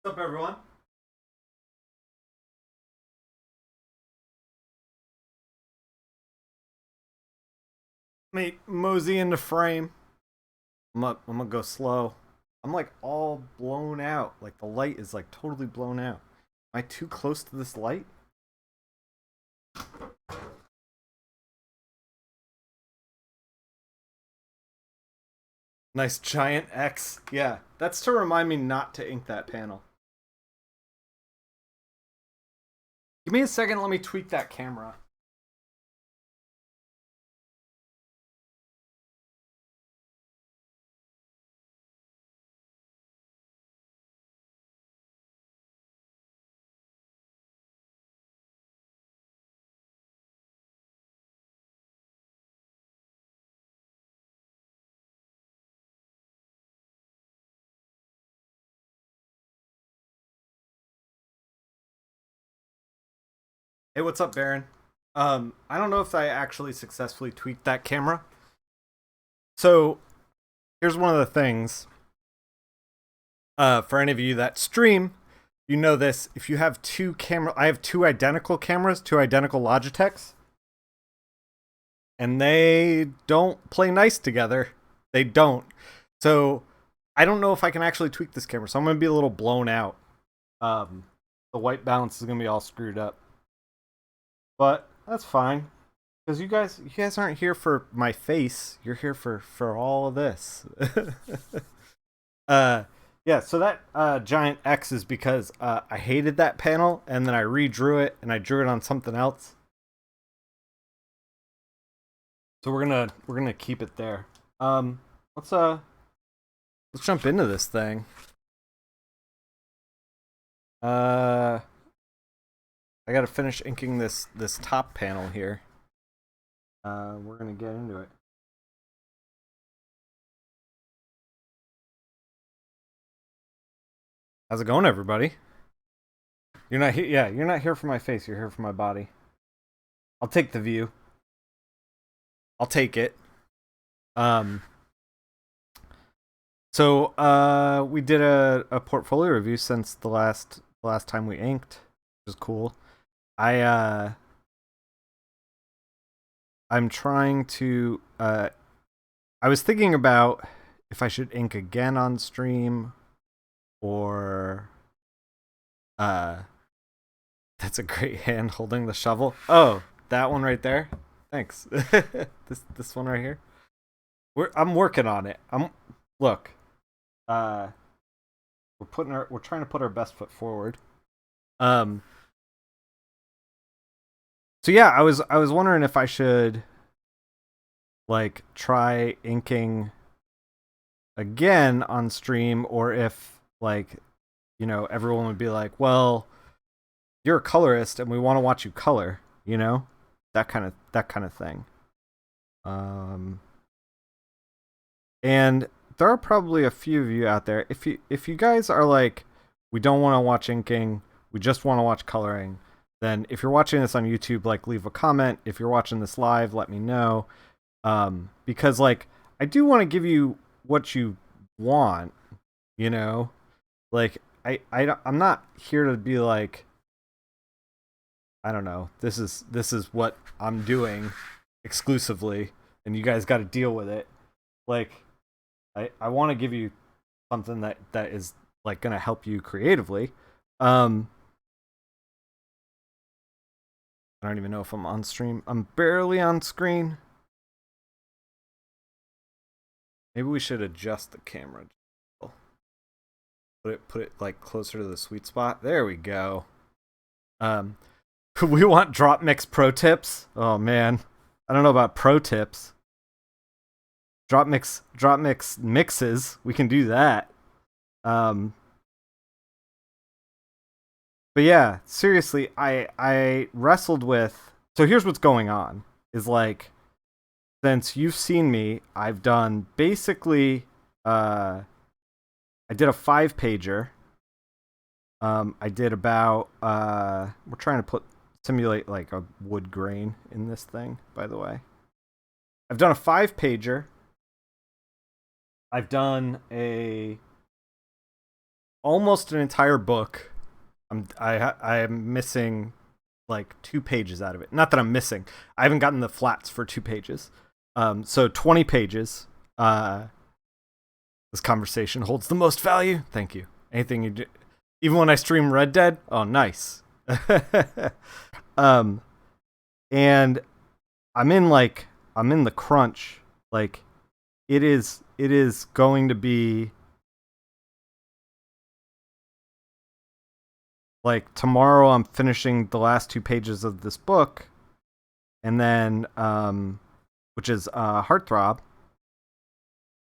What's up, everyone? Let me mosey into frame. I'm gonna go slow. I'm like all blown out. Like the light is like totally blown out. Am I too close to this light? Nice giant X. Yeah, that's to remind me not to ink that panel. Give me a second. Let me tweak that camera. Hey, what's up, Baron? I don't know if I actually successfully tweaked that camera. So here's one of the things. For any of you that stream, you know this. If you have I have two identical cameras, two identical Logitechs, and they don't play nice together. They don't. So I don't know if I can actually tweak this camera. So I'm gonna be a little blown out. Um, the white balance is gonna be all screwed up, but that's fine because you guys aren't here for my face. You're here for all of this. uh, yeah. So that giant X is because I hated that panel, and then I redrew it, and I drew it on something else. So we're gonna keep it there. Let's let's jump into this thing. Uh, I gotta finish inking this top panel here. We're gonna get into it. How's it going, everybody? You're not here. Yeah, you're not here for my face. You're here for my body. I'll take the view. I'll take it. Um. So we did a portfolio review since the last time we inked, which is cool. I I'm trying to I was thinking about if I should ink again on stream or uh that's a great hand holding the shovel. Oh, that one right there. Thanks. This one right here. I'm working on it. I'm look. Uh we're trying to put our best foot forward. Um so yeah, I was wondering if I should like try inking again on stream or if like everyone would be like, well, you're a colorist and we want to watch you color, that kind of thing. um and there are probably a few of you out there, if you guys are like, we don't want to watch inking, we just want to watch coloring, then if you're watching this on YouTube, like, leave a comment. If you're watching this live, let me know. Because like, I do want to give you what you want, you know like, I'm not here to be like, I don't know, this is what I'm doing exclusively and you guys got to deal with it. Like, I want to give you something that is like going to help you creatively. um I don't even know if I'm on stream. I'm barely on screen. Maybe we should adjust the camera. Put it like closer to the sweet spot. There we go. Um, we want drop mix pro tips. Oh man, I don't know about pro tips. Drop mix mixes. We can do that. Um, but yeah, seriously, I wrestled with. So here's what's going on. Is like, since you've seen me, I've done basically. I did a 5-pager. I did about. We're trying to simulate like a wood grain in this thing. By the way, I've done a 5-pager. I've done a almost an entire book. I am missing like 2 pages out of it. Not that I'm missing. I haven't gotten the flats for 2 pages. So 20 pages. This conversation holds the most value. Thank you. Anything you do, even when I stream Red Dead. Oh, nice. And I'm in the crunch. Like it is going to be like tomorrow I'm finishing the last 2 pages of this book, and then which is Heartthrob.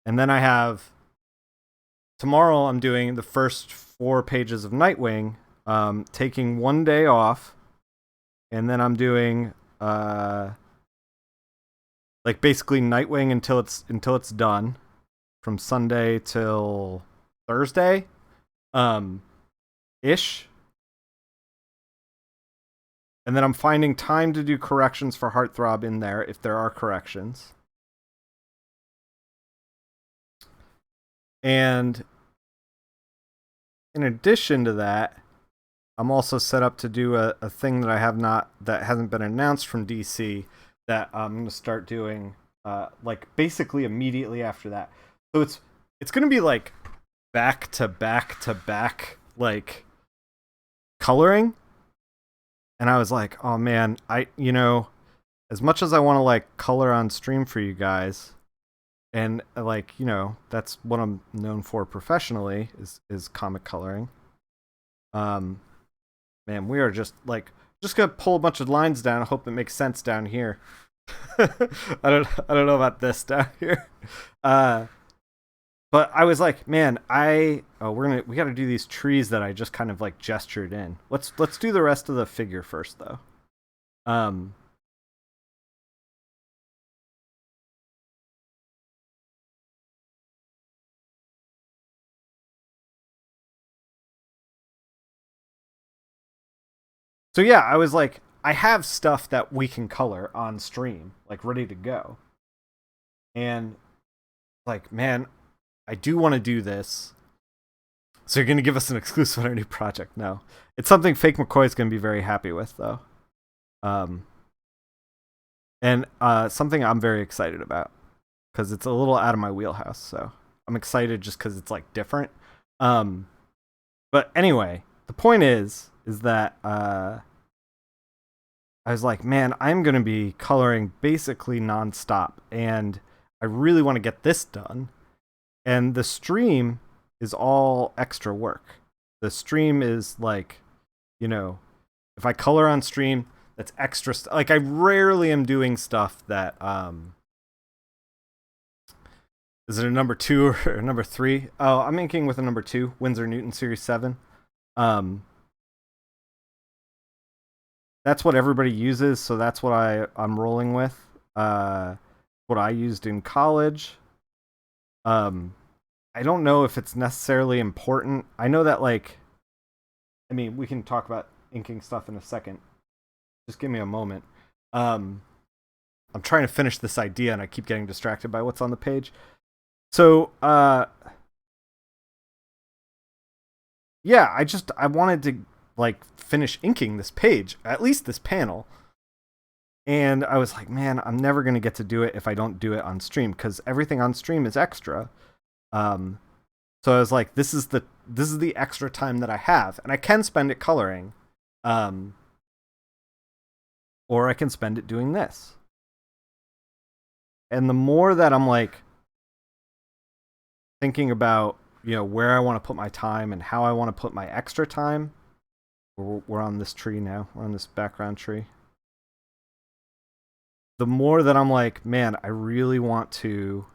And then I have tomorrow I'm doing the first 4 pages of Nightwing, taking 1 day off, and then I'm doing like basically Nightwing until it's done, from Sunday till Thursday, ish. And then I'm finding time to do corrections for Heartthrob in there, if there are corrections. And in addition to that, I'm also set up to do a thing that hasn't been announced from DC, that I'm going to start doing like basically immediately after that. So it's going to be like back to back to back, like coloring. And I was like, oh man, as much as I want to like color on stream for you guys, and like, that's what I'm known for professionally, is comic coloring. Man, we are just gonna pull a bunch of lines down and hope it makes sense down here. I don't know about this down here. But I was like, man, we got to do these trees that I just kind of like gestured in. Let's do the rest of the figure first, though. So yeah, I was like, I have stuff that we can color on stream, like ready to go. And like, man, I do want to do this. So you're going to give us an exclusive on our new project? No. It's something Fake McCoy is going to be very happy with, though. And something I'm very excited about, because it's a little out of my wheelhouse. So I'm excited just because it's like different. But anyway, the point is that I was like, man, I'm going to be coloring basically nonstop, and I really want to get this done. And the stream is all extra work. The stream is like, if I color on stream, that's extra like I rarely am doing stuff that is it a number 2 or a number 3? Oh, I'm inking with a number 2, Winsor Newton Series 7. That's what everybody uses, so that's what I'm rolling with. What I used in college. I don't know if it's necessarily important. I know that, like, we can talk about inking stuff in a second. Just give me a moment. I'm trying to finish this idea, and I keep getting distracted by what's on the page. So, yeah, I wanted to, like, finish inking this page, at least this panel. And I was like, man, I'm never going to get to do it if I don't do it on stream, because everything on stream is extra. So I was like, this is the extra time that I have, and I can spend it coloring, or I can spend it doing this. And the more that I'm like thinking about, where I want to put my time and how I want to put my extra time, we're on this tree now. We're on this background tree. The more that I'm like, man, I really want to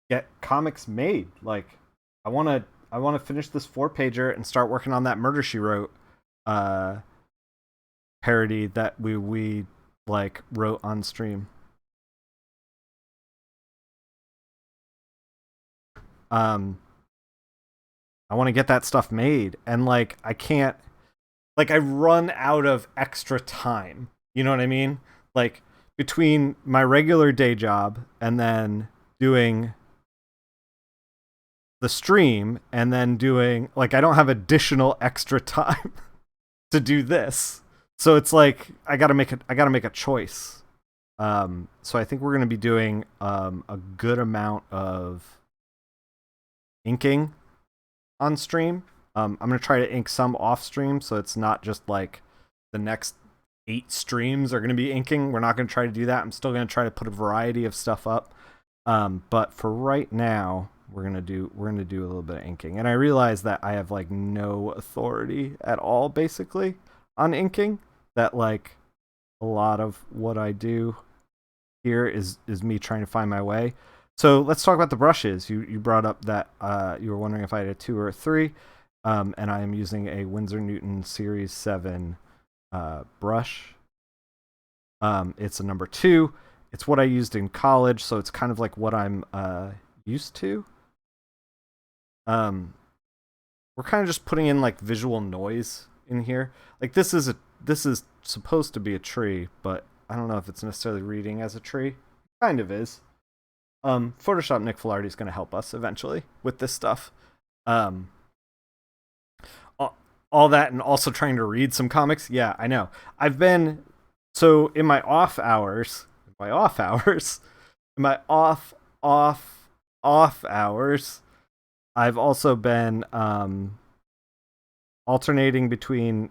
get comics made. Like, I want to finish this 4-pager and start working on that Murder, She Wrote parody that we like wrote on stream. I want to get that stuff made, and like I can't, like I run out of extra time. You know what I mean? Like between my regular day job and then doing the stream and then doing like I don't have additional extra time to do this. So it's like I gotta make a choice. So I think we're gonna be doing a good amount of inking on stream. I'm gonna try to ink some off stream, so it's not just like the next 8 streams are gonna be inking. We're not gonna try to do that. I'm still gonna try to put a variety of stuff up. But for right now, we're gonna do a little bit of inking. And I realize that I have like no authority at all, basically, on inking. That like a lot of what I do here is me trying to find my way. So let's talk about the brushes. You brought up that you were wondering if I had a 2 or a 3, and I am using a Winsor Newton Series 7 brush. It's a number 2. It's what I used in college, so it's kind of like what I'm used to. We're kind of just putting in like visual noise in here. Like this is supposed to be a tree, but I don't know if it's necessarily reading as a tree. Kind of is. Photoshop Nick Filardi is going to help us eventually with this stuff. All that and also trying to read some comics. Yeah, I know. I've been so in my off hours, I've also been alternating between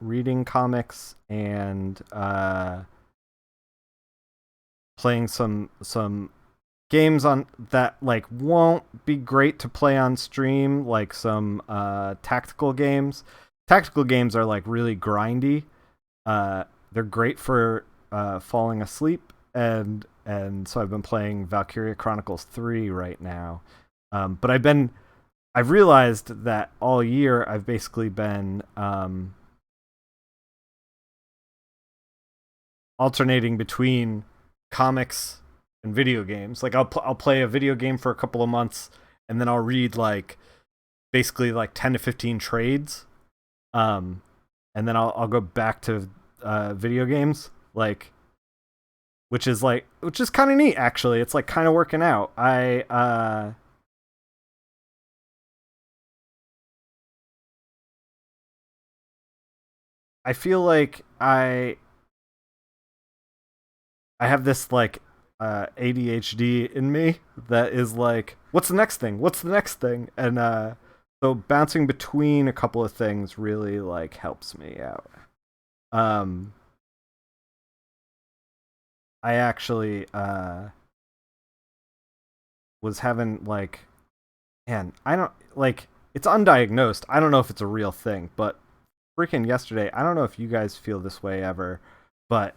reading comics and playing some games on that like won't be great to play on stream, like some tactical games. Tactical games are like really grindy. They're great for falling asleep, and so I've been playing Valkyria Chronicles 3 right now. But I've realized that all year I've basically been alternating between comics and video games. Like I'll play a video game for a couple of months, and then I'll read like basically like 10 to 15 trades, and then I'll go back to video games, like which is kind of neat actually. It's like kind of working out. I feel like I have this like ADHD in me that is like, what's the next thing? What's the next thing? And so bouncing between a couple of things really like helps me out. I actually was having like, man, I don't like it's undiagnosed. I don't know if it's a real thing, but freaking yesterday, I don't know if you guys feel this way ever, but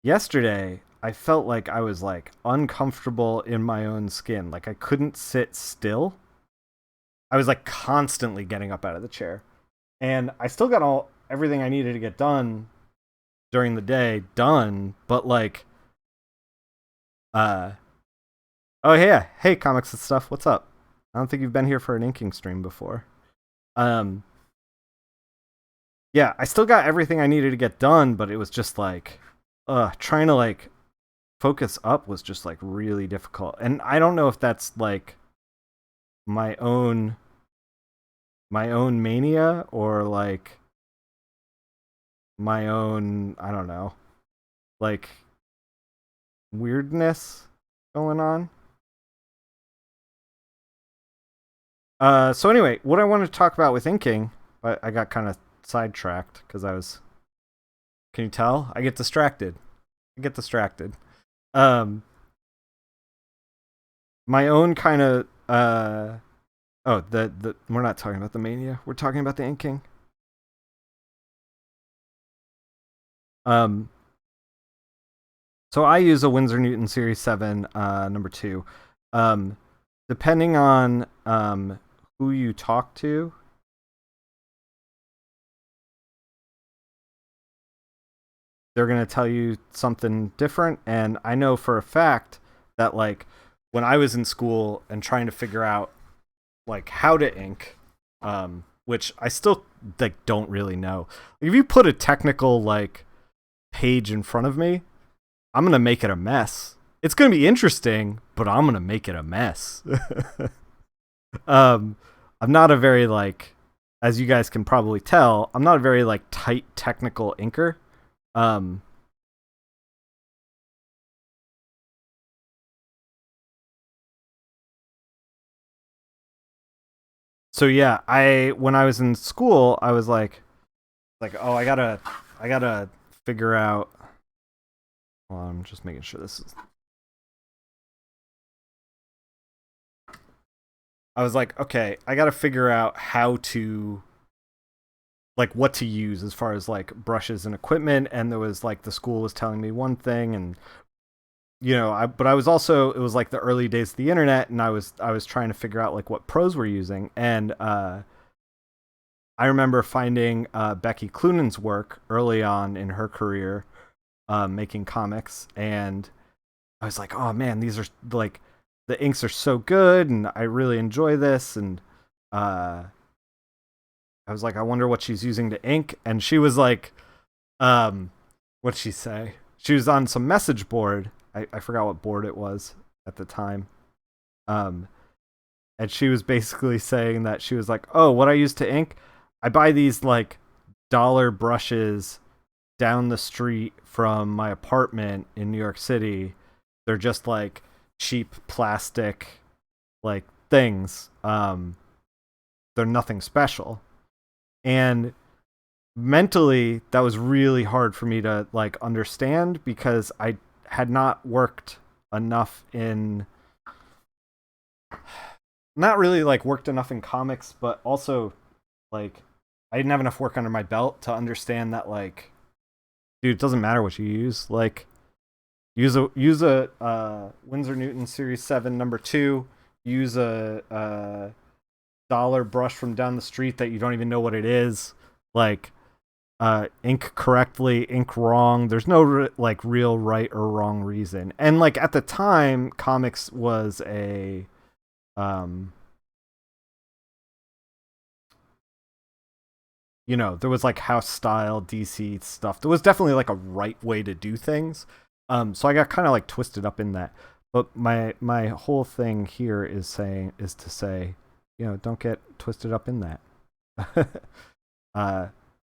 yesterday I felt like I was like uncomfortable in my own skin. Like I couldn't sit still. I was like constantly getting up out of the chair. And I still got everything I needed to get done during the day done, but like oh yeah, hey comics and stuff, what's up? I don't think you've been here for an inking stream before. Yeah, I still got everything I needed to get done, but it was just like trying to like focus up was just like really difficult. And I don't know if that's like my own mania or like my own, I don't know, like weirdness going on. So anyway, what I wanted to talk about with inking, but I got kind of sidetracked because I was, can you tell? I get distracted. My own kind of the we're not talking about the mania. We're talking about the inking. So I use a Winsor Newton Series 7 number 2. Depending on who you talk to, they're going to tell you something different. And I know for a fact that like when I was in school and trying to figure out like how to ink, which I still like don't really know. If you put a technical like page in front of me, I'm going to make it a mess. It's going to be interesting, but I'm going to make it a mess. um, I'm not a very like, as you guys can probably tell, I'm not a very like tight technical inker. Um, so yeah, I when I was in school, I was like, oh, I gotta figure out. Well, I'm just making sure this is. I was like, okay, I gotta figure out how to like what to use as far as like brushes and equipment. And there was like the school was telling me one thing, and but I was also, it was like the early days of the internet, and I was trying to figure out like what pros were using, and I remember finding Becky Cloonan's work early on in her career, making comics, and I was like, oh man, these are like the inks are so good, and I really enjoy this, and uh, I was like, I wonder what she's using to ink, and she was like, what'd she say? She was on some message board. I forgot what board it was at the time. Um, and she was basically saying that she was like, oh, what I use to ink, I buy these like dollar brushes down the street from my apartment in New York City. They're just like cheap plastic like things. They're nothing special. And mentally that was really hard for me to like understand because I had not worked enough in not really like worked enough in comics, but also like I didn't have enough work under my belt to understand that like dude, it doesn't matter what you use. Like use a Winsor Newton Series 7 number 2, use a dollar brush from down the street that you don't even know what it is. Like ink correctly, ink wrong. There's no like real right or wrong reason. And like at the time, comics was a um there was like house style DC stuff. There was definitely like a right way to do things. So I got kind of like twisted up in that. But my whole thing here is to say, don't get twisted up in that. uh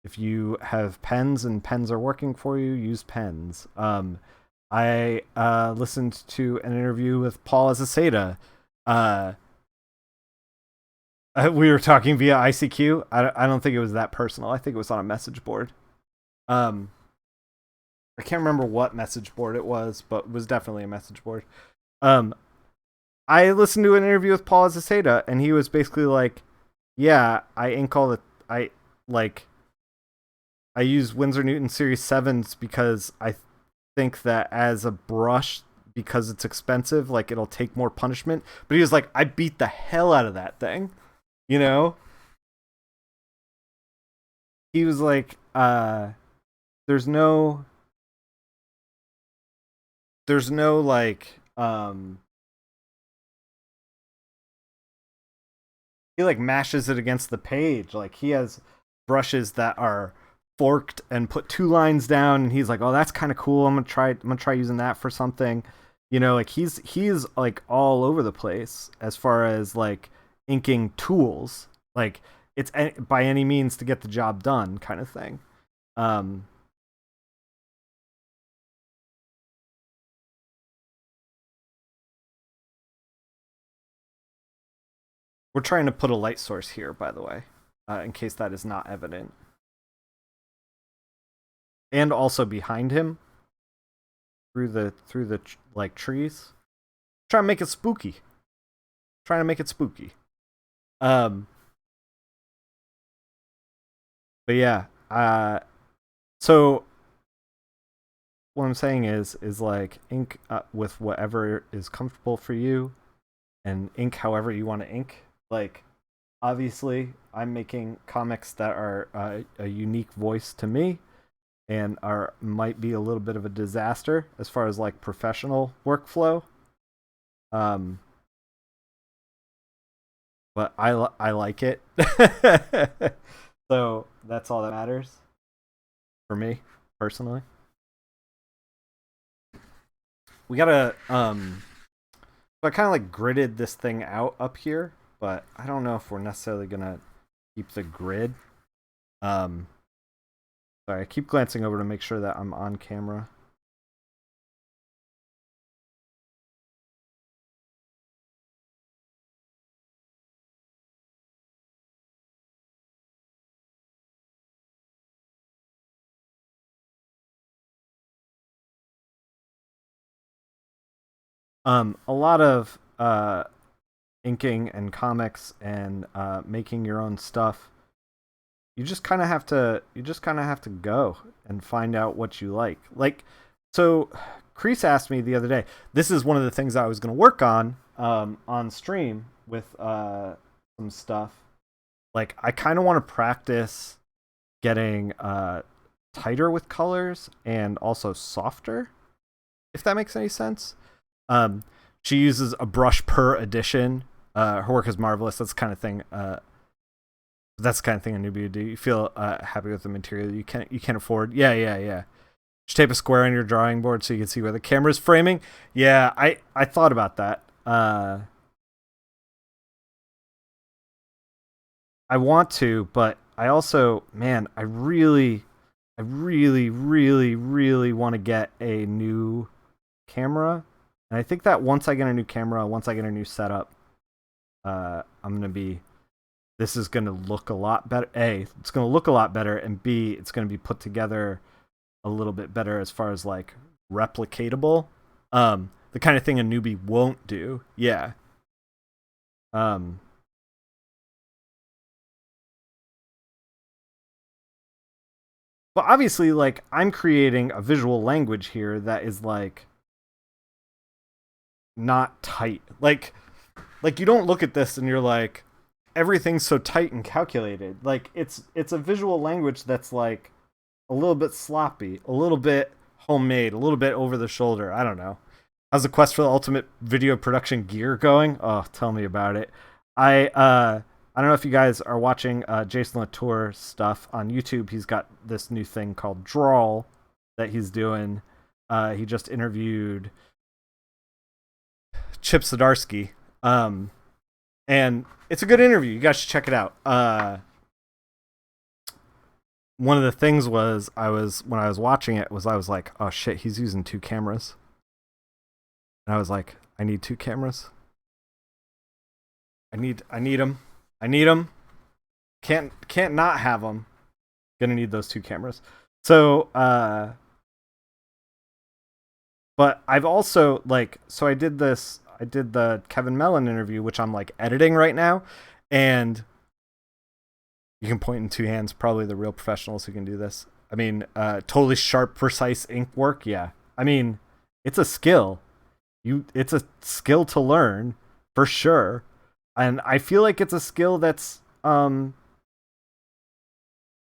if you have pens and pens are working for you, use pens. I listened to an interview with Paul Azaceta. Uh, we were talking via ICQ. I don't think it was that personal. I think it was on a message board. Um, I can't remember what message board it was, but it was definitely a message board. Um, I listened to an interview with Paul Azaceta, and he was basically like, "Yeah, I ink all the I like I use Winsor Newton Series 7s because I think that as a brush, because it's expensive, like it'll take more punishment." But he was like, I beat the hell out of that thing. You know? He was like, there's no like he like mashes it against the page. Like he has brushes that are forked and put two lines down, and he's like, oh, that's kind of cool. I'm gonna try using that for something. Like he's like all over the place as far as like inking tools. Like it's by any means to get the job done kind of thing. um we're trying to put a light source here, by the way, in case that is not evident, and also behind him through the like trees. Trying to make it spooky. Trying to make it spooky. Um, but yeah. So what I'm saying is like ink with whatever is comfortable for you, and ink however you want to ink. Like obviously, I'm making comics that are a unique voice to me, and are might be a little bit of a disaster as far as like professional workflow. Um, but I like it. So that's all that matters for me personally. We gotta so I kind of like gridded this thing out up here, but I don't know if we're necessarily gonna keep the grid. Um, Sorry, I keep glancing over to make sure that I'm on camera. A lot of inking and comics and making your own stuff. You just kind of have to. You just kind of have to go and find out what you like. Like, so, Kreese asked me the other day. This is one of the things I was going to work on stream with some stuff. Like, I kind of want to practice getting tighter with colors and also softer, if that makes any sense. Um, she uses a brush per edition. Her work is marvelous. That's the kind of thing. That's the kind of thing a newbie would do. You feel happy with the material you can afford. Yeah. Just tape a square on your drawing board so you can see where the camera's framing. Yeah, I thought about that. I want to, but I also, man, I really, really want to get a new camera. And I think that once I get a new camera, once I get a new setup, I'm gonna be. This is gonna look a lot better. A, it's gonna look a lot better, and B, it's gonna be put together a little bit better as far as like replicatable. The kind of thing a newbie won't do. Yeah. Um, but obviously, like I'm creating a visual language here that is like not tight. Like you don't look at this and you're like everything's so tight and calculated. Like it's a visual language that's like a little bit sloppy, a little bit homemade, a little bit over the shoulder. I don't know. How's the quest for the ultimate video production gear going? Oh, tell me about it. I don't know if you guys are watching Jason Latour stuff on YouTube. He's got this new thing called Drawl that he's doing. He just interviewed Chip Zdarsky. And it's a good interview. You guys should check it out. One of the things was when I was watching it was I was like, oh shit, he's using two cameras. And I was like, I need two cameras. I need them. I need them. Can't not have them. Gonna need those two cameras. So, but I've also so I did the Kevin Mellon interview, which I'm like editing right now, and you can point in two hands, probably the real professionals who can do this. I mean, totally sharp, precise ink work. Yeah. I mean, it's a skill. It's a skill to learn for sure. And I feel like it's a skill that's kind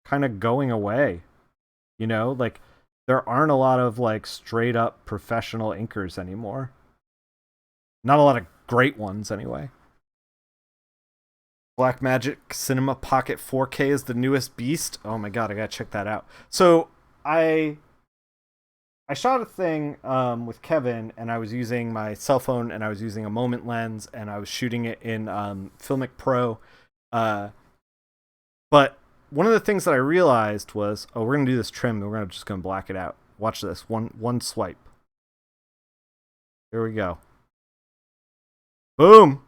of going away. You know, like there aren't a lot of like straight up professional inkers anymore. Not a lot of great ones anyway. Blackmagic Cinema Pocket 4K is the newest beast. Oh my god, I gotta check that out. So I shot a thing with Kevin, and I was using my cell phone, and I was using a Moment lens, and I was shooting it in Filmic Pro. But one of the things that I realized was, oh, we're gonna do this trim, and we're just gonna black it out. Watch this. One swipe. Here we go. Boom.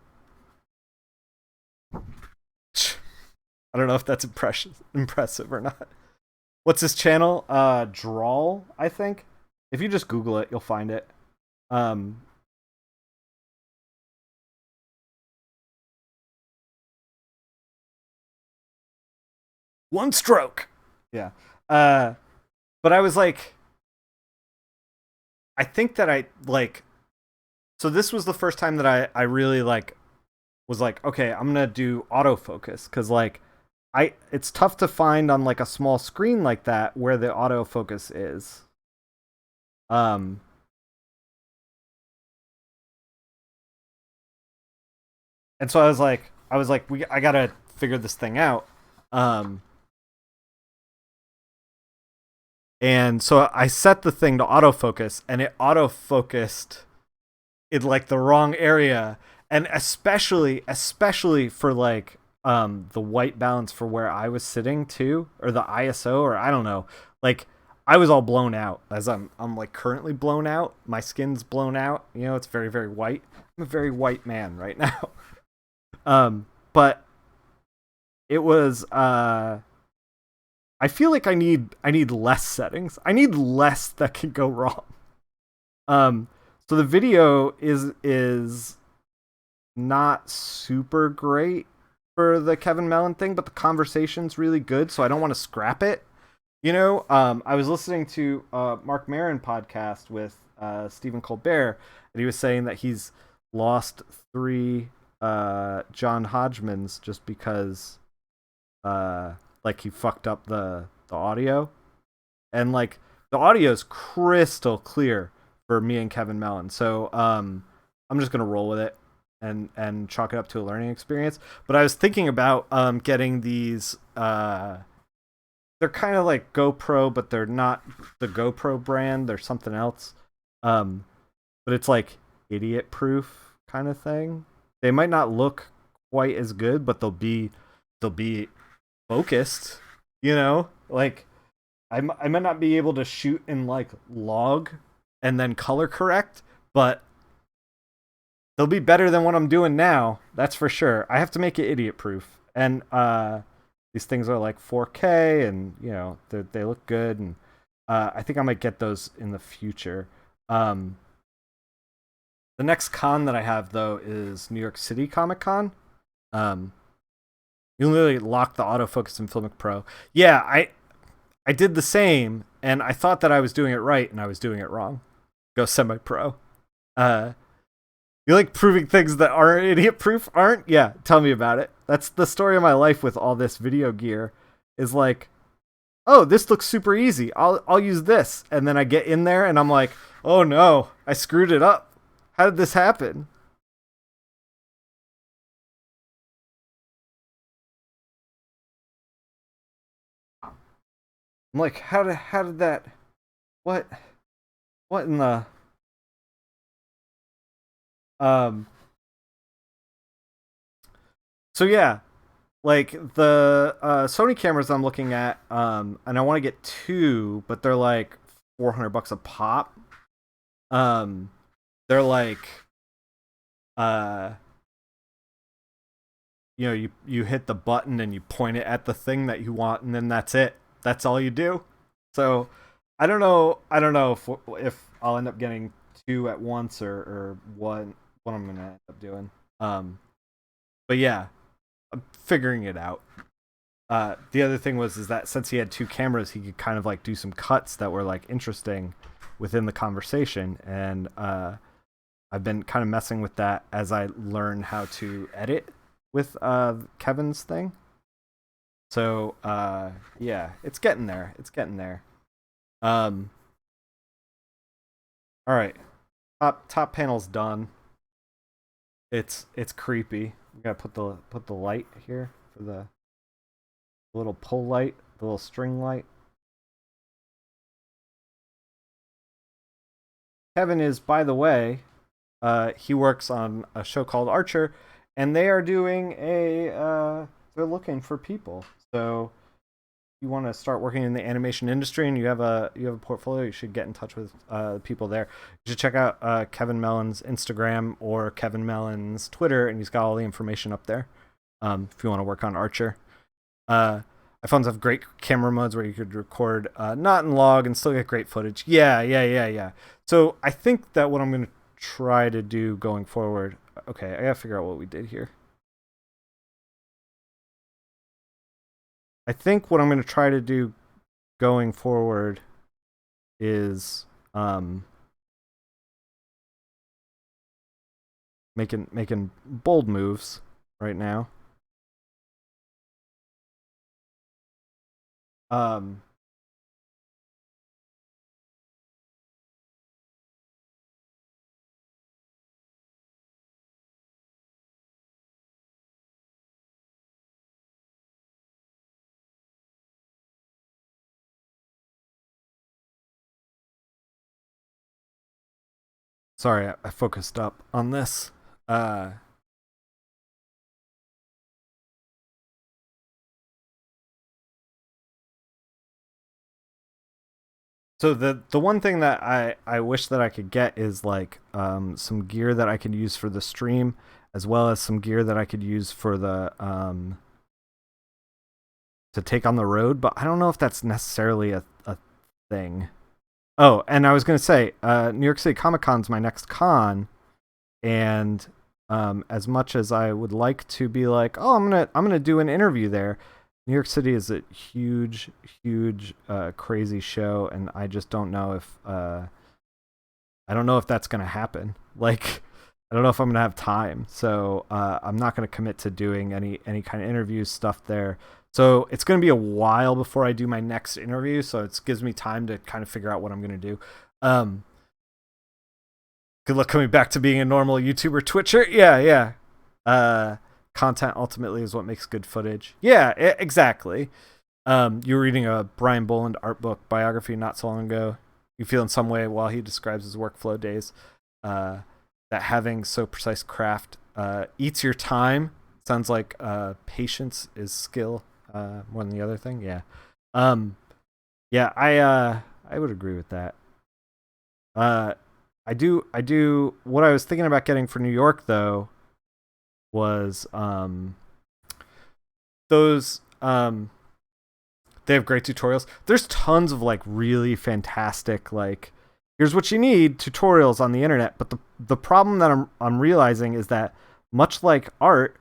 I don't know if that's impressive or not. What's this channel? Drawl, I think. If you just Google it, you'll find it. One stroke. Yeah. But I was like, I think that I like. So this was the first time that I really like was like, okay, I'm gonna do autofocus because like it's tough to find on like a small screen like that where the autofocus is. And so I was like, I gotta figure this thing out. And so I set the thing to autofocus, and it autofocused in like the wrong area. and especially for like the white balance for where I was sitting too, or the ISO, or I don't know, like I was all blown out, as I'm like currently blown out. My skin's blown out. You know, it's very very white. I'm a very white man right now. But it was I feel like I need less settings. I need less that can go wrong. Um, so the video is not super great for the Kevin Mellon thing, but the conversation's really good, so I don't want to scrap it. You know, I was listening to Mark Maron podcast with Stephen Colbert, and he was saying that he's lost 3 John Hodgmans just because like he fucked up the audio, and like the audio is crystal clear for me and Kevin Mellon. So I'm just gonna roll with it and chalk it up to a learning experience. But I was thinking about getting these. They're kind of like GoPro, but they're not the GoPro brand. They're something else. But it's like idiot proof kind of thing. They might not look quite as good, but they'll be focused. You know, like I might not be able to shoot in like log and then color correct, but they'll be better than what I'm doing now. That's for sure. I have to make it idiot proof, and these things are like 4K, and you know they look good, and I think I might get those in the future. Um, the next con that I have though is New York City Comic Con. Um, you literally lock the autofocus in Filmic Pro. Yeah, I did the same, and I thought that I was doing it right, and I was doing it wrong. Go semi-pro. Uh, you like proving things that aren't idiot proof? Aren't? Yeah, tell me about it. That's the story of my life with all this video gear. Is like, oh, this looks super easy. I'll use this, and then I get in there, and I'm like, oh no, I screwed it up. How did this happen? I'm like, how did that? What what in the um? So yeah, like the Sony cameras I'm looking at, and I want to get 2, but they're like $400 a pop. Um, they're like, uh, you know, you hit the button and you point it at the thing that you want, and then that's it. That's all you do. So I don't know. I don't know if I'll end up getting 2 at once, or what I'm gonna end up doing. But yeah, I'm figuring it out. The other thing was is that since he had 2 cameras, he could kind of like do some cuts that were like interesting within the conversation, and I've been kind of messing with that as I learn how to edit with Kevin's thing. So yeah, it's getting there. It's getting there. Um, all right, top panel's done. It's creepy. We gotta put the light here for the little pull light, the little string light. Kevin is, by the way, he works on a show called Archer, and they are doing they're looking for people. So you want to start working in the animation industry and you have a portfolio, you should get in touch with people there. You should check out Kevin Mellon's Instagram or Kevin Mellon's Twitter, and he's got all the information up there. If you want to work on Archer, iPhones have great camera modes where you could record not in log and still get great footage. Yeah. So I think that what I'm gonna try to do going forward. Okay, I gotta figure out what we did here. I think what I'm gonna try to do going forward is making bold moves right now. Um, Sorry, I focused up on this. So the one thing that I wish that I could get is like some gear that I could use for the stream, as well as some gear that I could use for the to take on the road. But I don't know if that's necessarily a thing. Oh, and I was gonna say, New York City Comic Con's my next con, and as much as I would like to be like, oh, I'm gonna do an interview there, New York City is a huge, huge, crazy show, and I just don't know if I don't know if that's gonna happen. Like, I don't know if I'm gonna have time, so I'm not gonna commit to doing any kind of interview stuff there. So it's gonna be a while before I do my next interview, so it gives me time to kind of figure out what I'm gonna do. Um, Good luck coming back to being a normal YouTuber, Twitcher. Yeah, yeah. Content ultimately is what makes good footage. Yeah, exactly. You were reading a Brian Boland art book biography not so long ago. You feel in some way while he describes his workflow days that having so precise craft eats your time. Sounds like patience is skill more than the other thing. Yeah. Yeah, I would agree with that. I do what I was thinking about getting for New York though was those they have great tutorials. There's tons of like really fantastic like here's what you need tutorials on the internet, but the problem that I'm realizing is that much like art,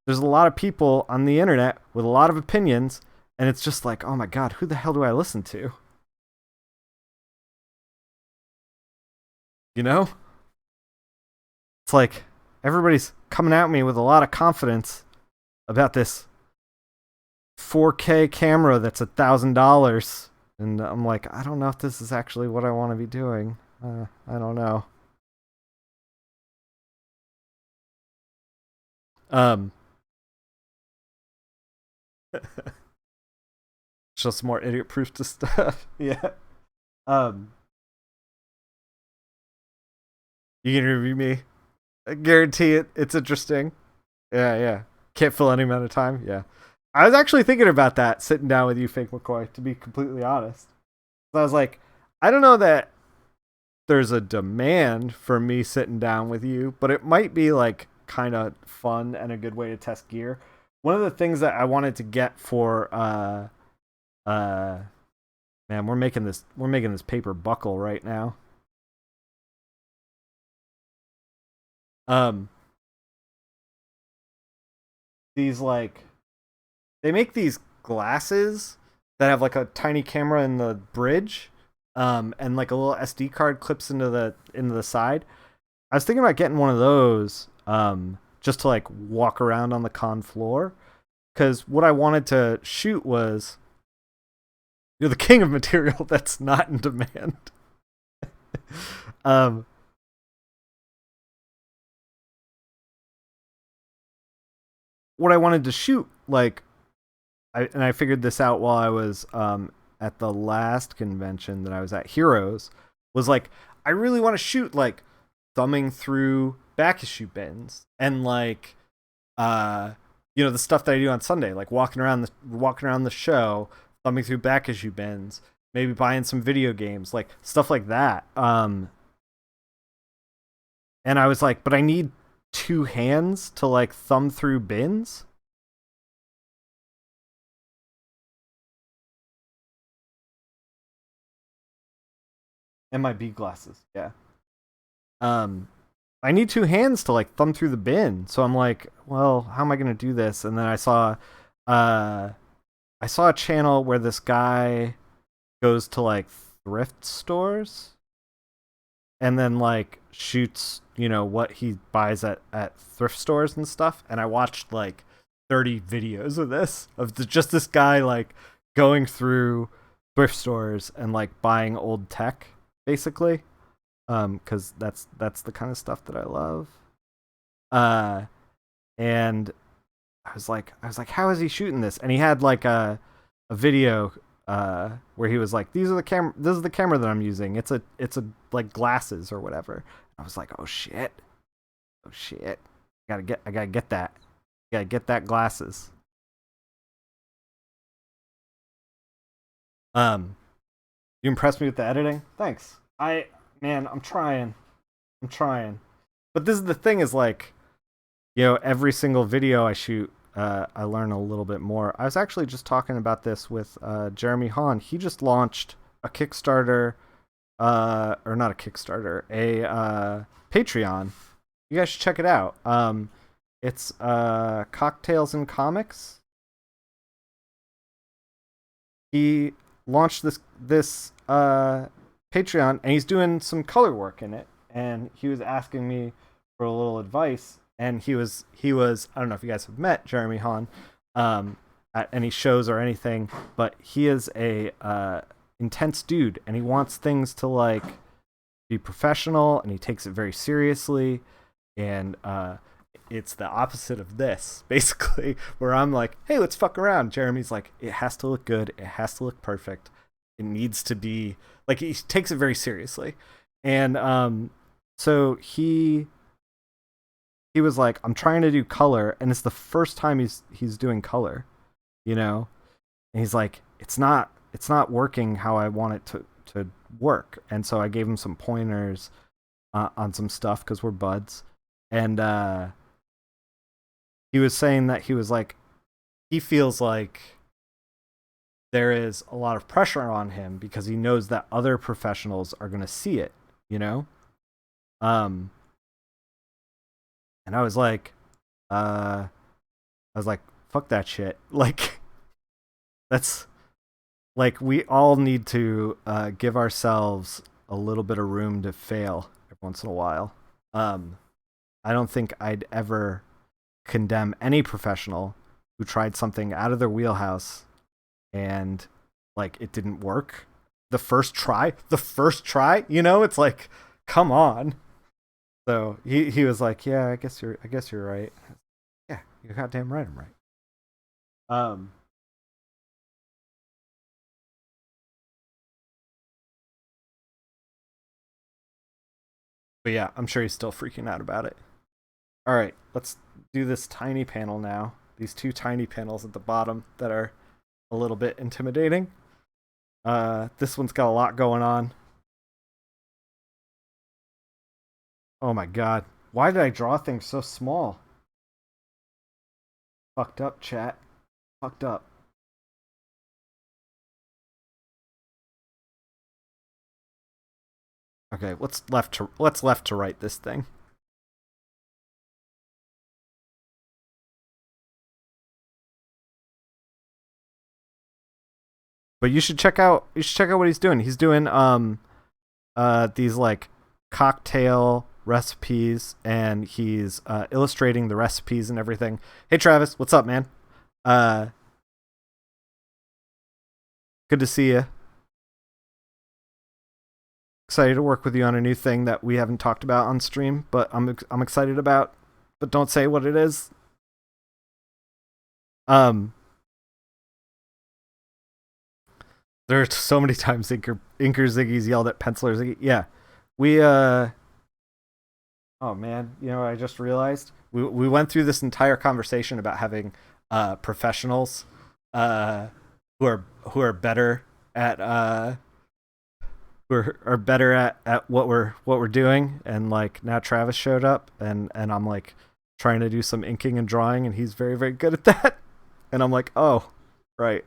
there's a lot of people on the internet with a lot of opinions, and it's just like, oh my god, who the hell do I listen to? You know? It's like everybody's coming at me with a lot of confidence about this 4K camera that's $1,000, and I'm like, I don't know if this is actually what I want to be doing. I don't know. Um, show some more idiot proof to stuff. Yeah. Um, you can review me. I guarantee it. It's interesting. Yeah, yeah. Can't fill any amount of time. Yeah. I was actually thinking about that sitting down with you, Fake McCoy, to be completely honest. So I was like, I don't know that there's a demand for me sitting down with you, but it might be like kind of fun and a good way to test gear. One of the things that I wanted to get for uh man, we're making this paper buckle right now. Um these like they make these glasses that have like a tiny camera in the bridge and like a little SD card clips into the side. I was thinking about getting one of those just to like walk around on the con floor, because what I wanted to shoot was you're the king of material that's not in demand. um what I wanted to shoot, like I figured this out while I was at the last convention that I was at, Heroes, was like I really want to shoot like thumbing through back issue bins and like uh the stuff that I do on Sunday, like walking around the show, thumbing through back issue bins, maybe buying some video games, like stuff like that. And I was like, but I need two hands to like thumb through bins. And my B glasses, yeah. Um, I need two hands to like thumb through the bin. So I'm like, well, how am I gonna do this? And then uh, I saw a channel where this guy goes to like thrift stores and then like shoots, what he buys at thrift stores and stuff. And I watched like 30 videos of this, just this guy like going through thrift stores and like buying old tech, basically. Because that's the kind of stuff that I love. Uh, and I was like, how is he shooting this? And he had like a video where he was like, this is the camera that I'm using. It's a like glasses or whatever. I was like, oh shit, oh shit, I gotta get that, gotta get that glasses. Um, You impressed me with the editing. Thanks. Man, I'm trying. I'm trying. But this is the thing is like, every single video I shoot, I learn a little bit more. I was actually just talking about this with Jeremy Hahn. He just launched a Kickstarter, or not a Kickstarter, a Patreon. You guys should check it out. It's Cocktails and Comics. He launched this Patreon, and he's doing some color work in it. And he was asking me for a little advice. And he was I don't know if you guys have met Jeremy Hahn at any shows or anything, but he is a intense dude, and he wants things to like be professional, and he takes it very seriously. And it's the opposite of this, basically, where I'm like, hey, let's fuck around. Jeremy's like, it has to look good, it has to look perfect, it needs to be like, he takes it very seriously. And so he was like, I'm trying to do color, and it's the first time he's doing color, and he's like, it's not working how I want it to work. And so I gave him some pointers on some stuff because we're buds. And he was saying that he was like, he feels like there is a lot of pressure on him because he knows that other professionals are going to see it, and I was like, fuck that shit. Like, that's like, we all need to give ourselves a little bit of room to fail every once in a while. I don't think I'd ever condemn any professional who tried something out of their wheelhouse and like it didn't work the first try. It's like, come on. So he was like, yeah, I guess you're right. Yeah, you're goddamn right. I'm right. But yeah, I'm sure he's still freaking out about it. All right, let's do this tiny panel now. These two tiny panels at the bottom that are a little bit intimidating. This one's got a lot going on. Oh my god. Why did I draw things so small? Fucked up, chat. Fucked up. Okay, let's left to right this thing. But you should check out what he's doing. He's doing these like cocktail recipes, and he's illustrating the recipes and everything. Hey Travis, what's up, man? Good to see you. Excited to work with you on a new thing that we haven't talked about on stream, but I'm excited about. But don't say what it is. There are so many times Inker Ziggy's yelled at Penciler Ziggy. Yeah, we oh man, I just realized we went through this entire conversation about having professionals who are better at who are better at what we're doing, and like now Travis showed up, and I'm like trying to do some inking and drawing, and he's very, very good at that. And I'm like, oh, right.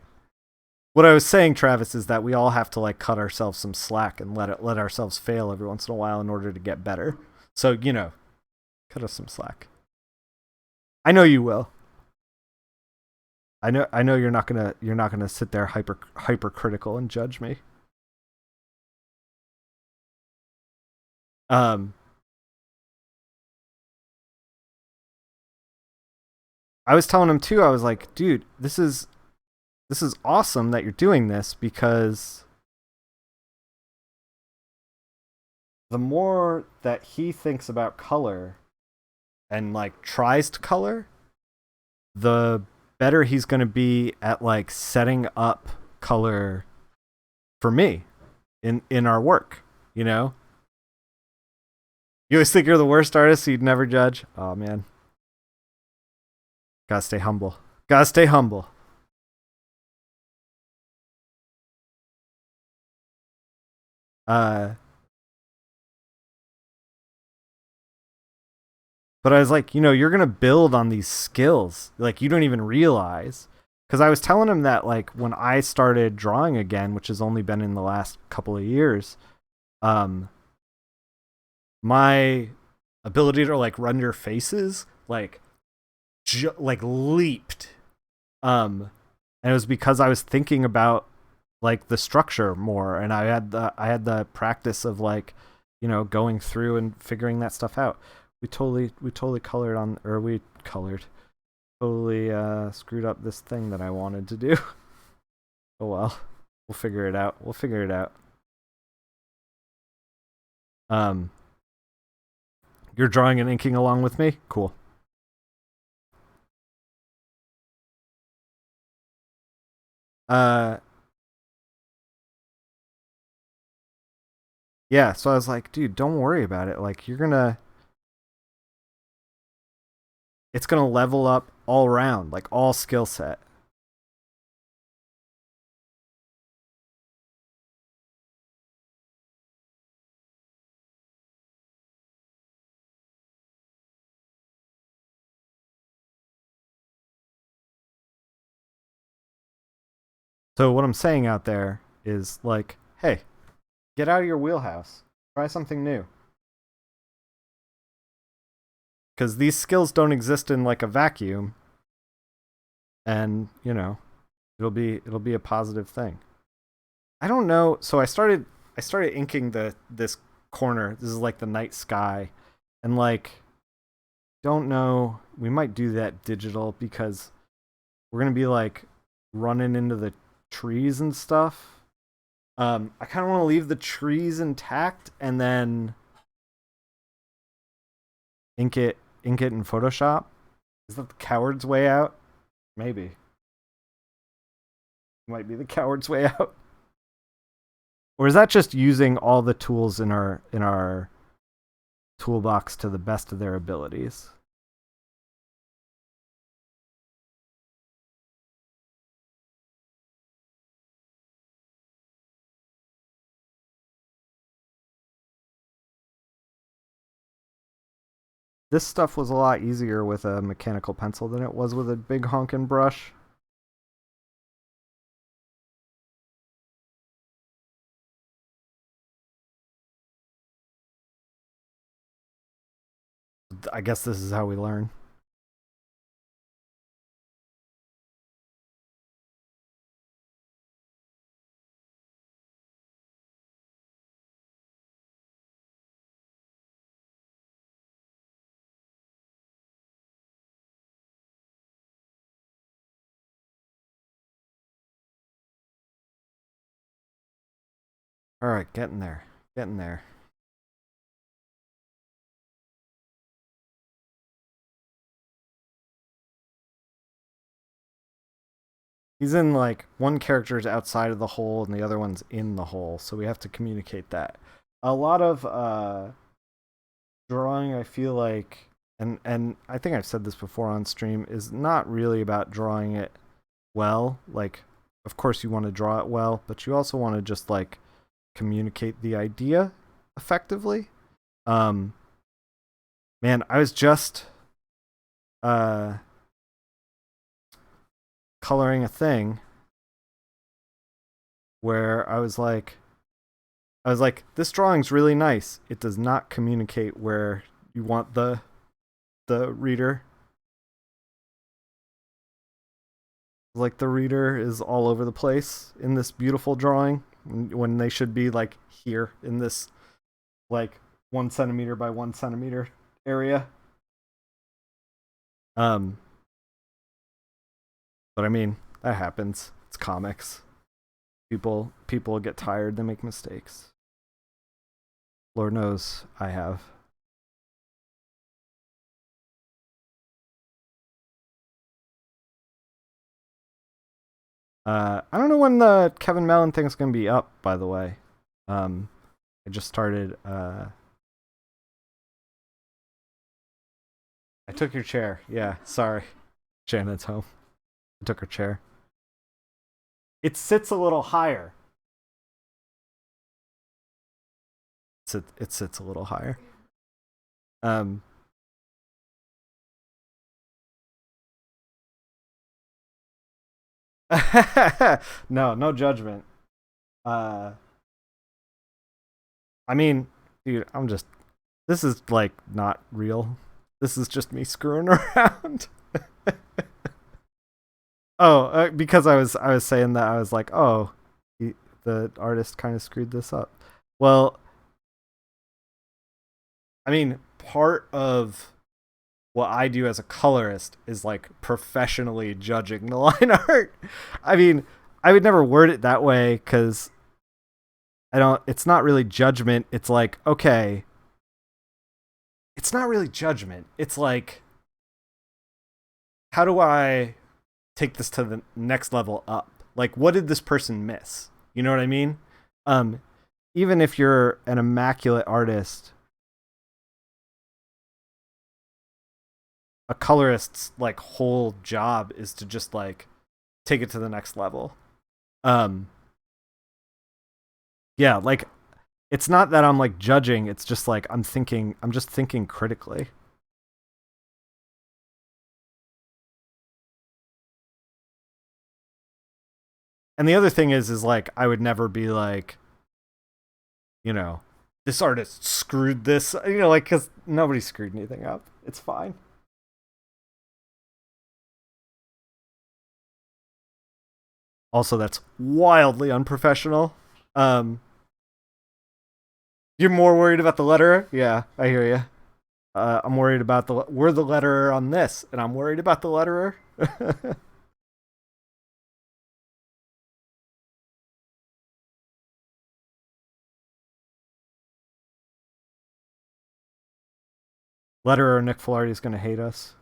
What I was saying, Travis, is that we all have to like cut ourselves some slack and let ourselves fail every once in a while in order to get better. So, cut us some slack. I know you will. I know you're not gonna sit there hypercritical and judge me. I was telling him too, I was like, dude, this is awesome that you're doing this, because the more that he thinks about color and like tries to color, the better he's going to be at like setting up color for me in our work, You always think you're the worst artist, so you'd never judge. Oh man. Gotta stay humble. Gotta stay humble. Uh, but I was like, you're gonna build on these skills, like you don't even realize. Because I was telling him that like when I started drawing again, which has only been in the last couple of years, um, my ability to like render faces like leaped. And it was because I was thinking about like the structure more, and I had the practice of like going through and figuring that stuff out. We totally colored on, or we colored totally screwed up this thing that I wanted to do. Oh well, we'll figure it out. We'll figure it out. Um, you're drawing and inking along with me. Cool. Uh, yeah. So I was like, dude, don't worry about it. Like it's gonna level up all around, like all skill set. So what I'm saying out there is like, hey, get out of your wheelhouse. Try something new. Because these skills don't exist in like a vacuum, and it'll be a positive thing. I don't know. So I started inking this corner. This is like the night sky, and like don't know. We might do that digital because we're gonna be like running into the trees and stuff. I kind of want to leave the trees intact and then ink it in Photoshop. Is that the coward's way out? Maybe. Might be the coward's way out. Or is that just using all the tools in our toolbox to the best of their abilities? This stuff was a lot easier with a mechanical pencil than it was with a big honkin' brush. I guess this is how we learn. All right, getting there. Getting there. He's in like one character's outside of the hole and the other one's in the hole, so we have to communicate that. A lot of drawing, I feel like, and I think I've said this before on stream, is not really about drawing it well. Like, of course you want to draw it well, but you also want to just like communicate the idea effectively. Um, man, I was just uh coloring a thing where I was like, this drawing's really nice. It does not communicate where you want the reader. Like the reader is all over the place in this beautiful drawing when they should be like here in this like 1 centimeter by 1 centimeter area. Um, but I mean that happens. It's comics. People get tired. They make mistakes. Lord knows I have. I don't know when the Kevin Mellon thing's gonna be up. By the way, um, I just started. I took your chair. Yeah, sorry. Janet's home. I took her chair. It sits a little higher. it sits a little higher. Um, no, no judgment. Uh, I mean, dude, I'm just. This is like not real. This is just me screwing around. Oh, because I was saying that I was like, oh, the artist kind of screwed this up. Well, I mean, part of what I do as a colorist is like professionally judging the line art. I mean, I would never word it that way because I don't. It's not really judgment. It's like, okay, it's not really judgment. It's like, how do I take this to the next level up? Like, what did this person miss? You know what I mean? Um, Even if you're an immaculate artist, a colorist's like whole job is to just like take it to the next level. Um, yeah, like it's not that I'm like judging, it's just like I'm just thinking critically. And the other thing is like I would never be like, you know, this artist screwed this, like cuz nobody screwed anything up. It's fine. Also, that's wildly unprofessional. Um you're more worried about the letterer? Yeah, I hear you. I'm worried about we're the letterer on this, and I'm worried about the letterer. Letterer Nick Filardi is going to hate us.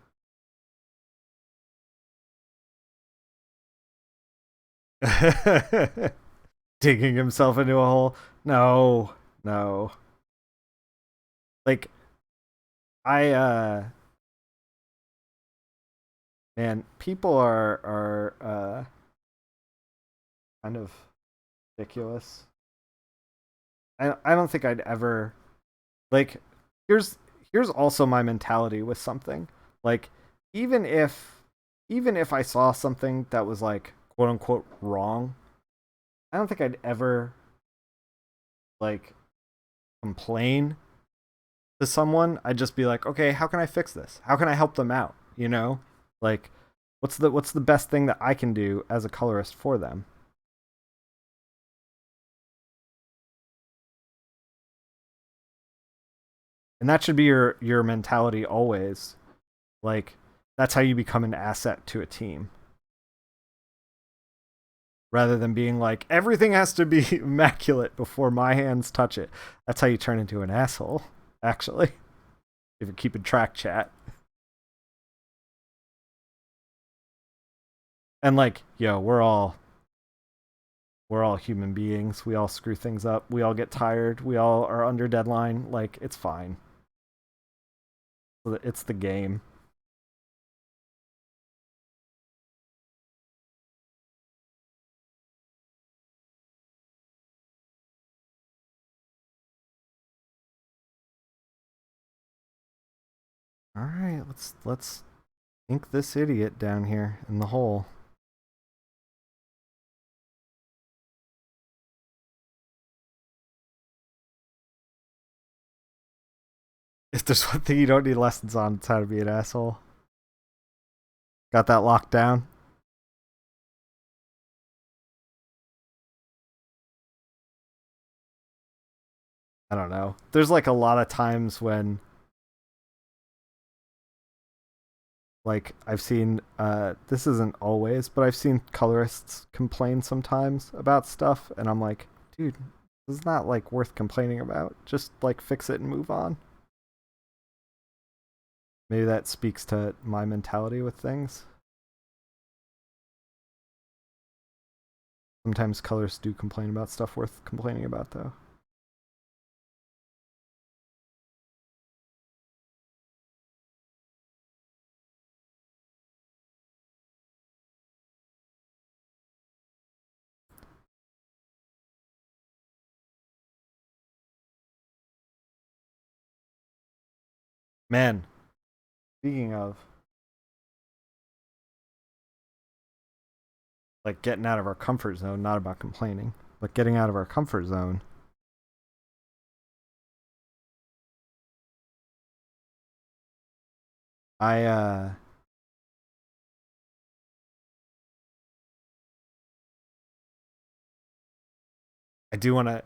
Digging himself into a hole. No, no. Like I man, people are kind of ridiculous. I don't think I'd ever like here's here's also my mentality with something. Like even if even if I saw something that was like quote unquote wrong, I don't think I'd ever like complain to someone. I'd just be like, okay, how can I fix this? How can I help them out? Like what's the best thing that I can do as a colorist for them? And that should be your mentality always. Like that's how you become an asset to a team. Rather than being like everything has to be immaculate before my hands touch it. That's how you turn into an asshole, actually. If you're keeping track, chat. And like, yo, we're all human beings. We all screw things up. We all get tired. We all are under deadline. Like, it's fine. It's the game. All right, let's ink this idiot down here in the hole. If there's one thing you don't need lessons on, it's how to be an asshole. Got that locked down? I don't know. There's like a lot of times when like I've seen this isn't always, but I've seen colorists complain sometimes about stuff and I'm like, dude, this is not like worth complaining about. Just like fix it and move on. Maybe that speaks to my mentality with things. Sometimes colorists do complain about stuff worth complaining about though. Man, speaking of like getting out of our comfort zone, not about complaining, but getting out of our comfort zone. I I do want to.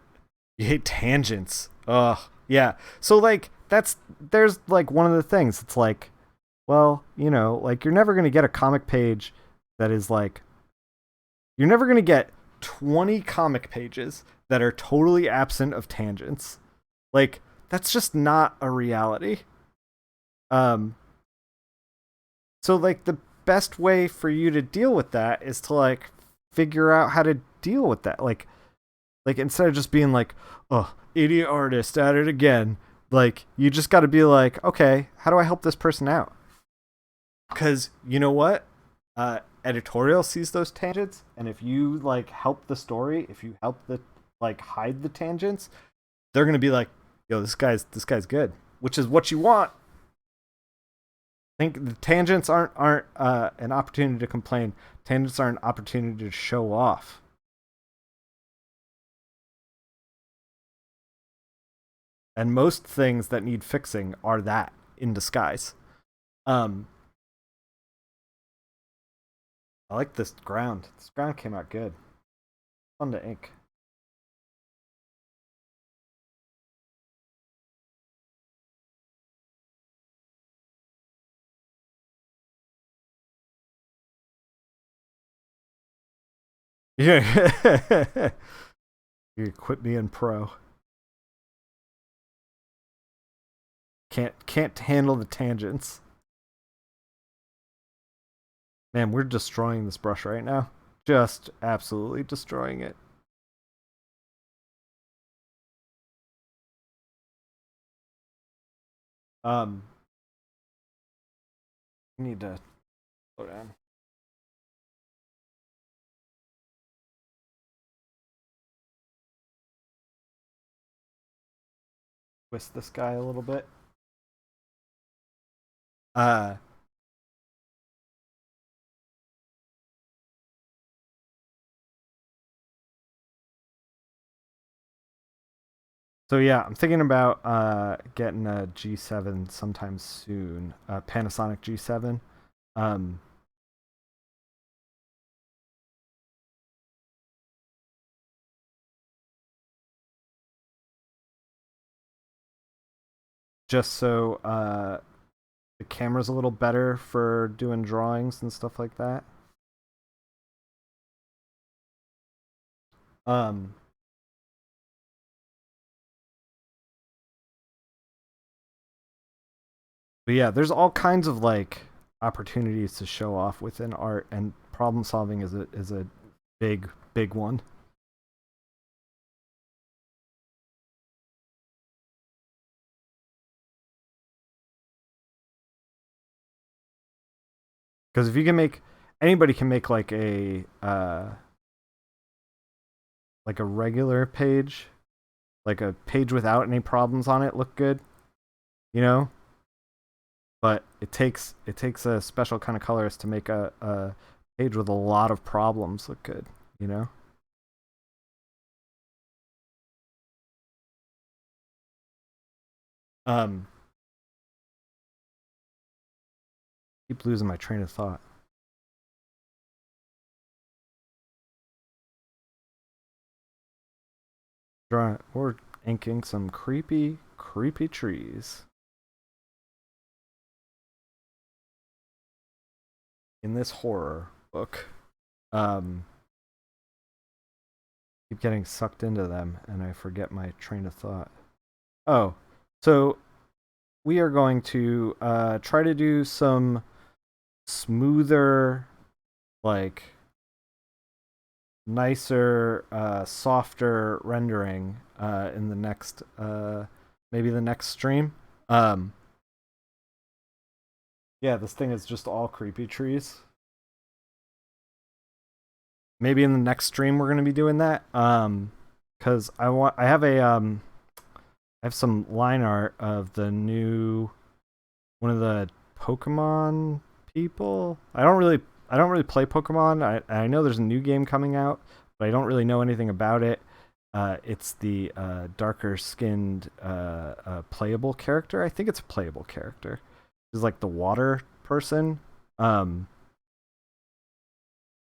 You hate tangents. Ugh. Yeah. So like there's like one of the things. It's like, well, like you're never gonna get a comic page that is like you're never gonna get 20 comic pages that are totally absent of tangents. Like that's just not a reality. Um. So like the best way for you to deal with that is to like figure out how to deal with that. Like instead of just being like, oh, idiot artist at it again, like you just got to be like, okay, how do I help this person out? Because you know what, editorial sees those tangents, and if you like help the story, if you help the like hide the tangents, they're gonna be like, yo, this guy's good, which is what you want. I think the tangents aren't an opportunity to complain. Tangents are an opportunity to show off. And most things that need fixing are that in disguise. Um, I like this ground. This ground came out good. Fun to ink. Yeah. You quit being pro. Can't handle the tangents. Man, we're destroying this brush right now. Just absolutely destroying it. Um, I need to slow down. Twist this guy a little bit. Uh, so yeah, I'm thinking about getting a G7 sometime soon. Panasonic G7. Um, just so the camera's a little better for doing drawings and stuff like that. Um, but yeah, there's all kinds of like opportunities to show off within art, and problem solving is a big one. Because if you can make anybody can make like a regular page, like a page without any problems on it, look good, you know. But it takes a special kind of colorist to make a page with a lot of problems look good, you know. Um, keep losing my train of thought. Drawing, we're inking some creepy trees in this horror book. Um, keep getting sucked into them, and I forget my train of thought. Oh, so we are going to try to do some smoother, like nicer, softer rendering in the next, maybe the next stream. Um, yeah, this thing is just all creepy trees. Maybe in the next stream we're gonna be doing that. Because I have some line art of the new one of the Pokemon people. I don't really play Pokemon. I know there's a new game coming out, but I don't really know anything about it. It's the darker skinned playable character. I think it's a playable character. It's like the water person. Um,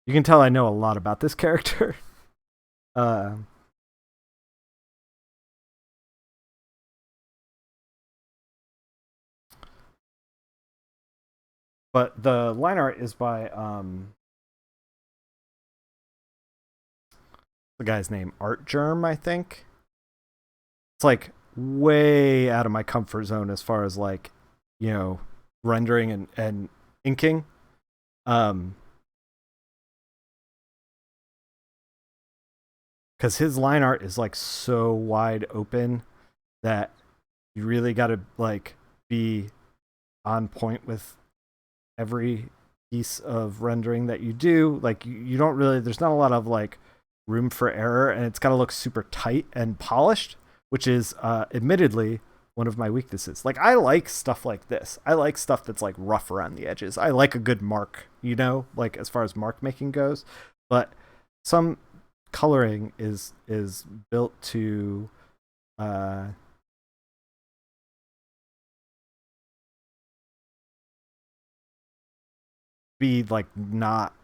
you can tell I know a lot about this character. uh, but the line art is by the guy's name Art Germ, I think. It's like way out of my comfort zone as far as like, you know, rendering and inking. Um, because his line art is like so wide open that you really got to like be on point with every piece of rendering that you do. Like you don't really, there's not a lot of like room for error, and it's got to look super tight and polished, which is admittedly one of my weaknesses. Like I like stuff like this. I like stuff that's like rough around the edges. I like a good mark, you know, like as far as mark making goes. But some coloring is built to uh be like not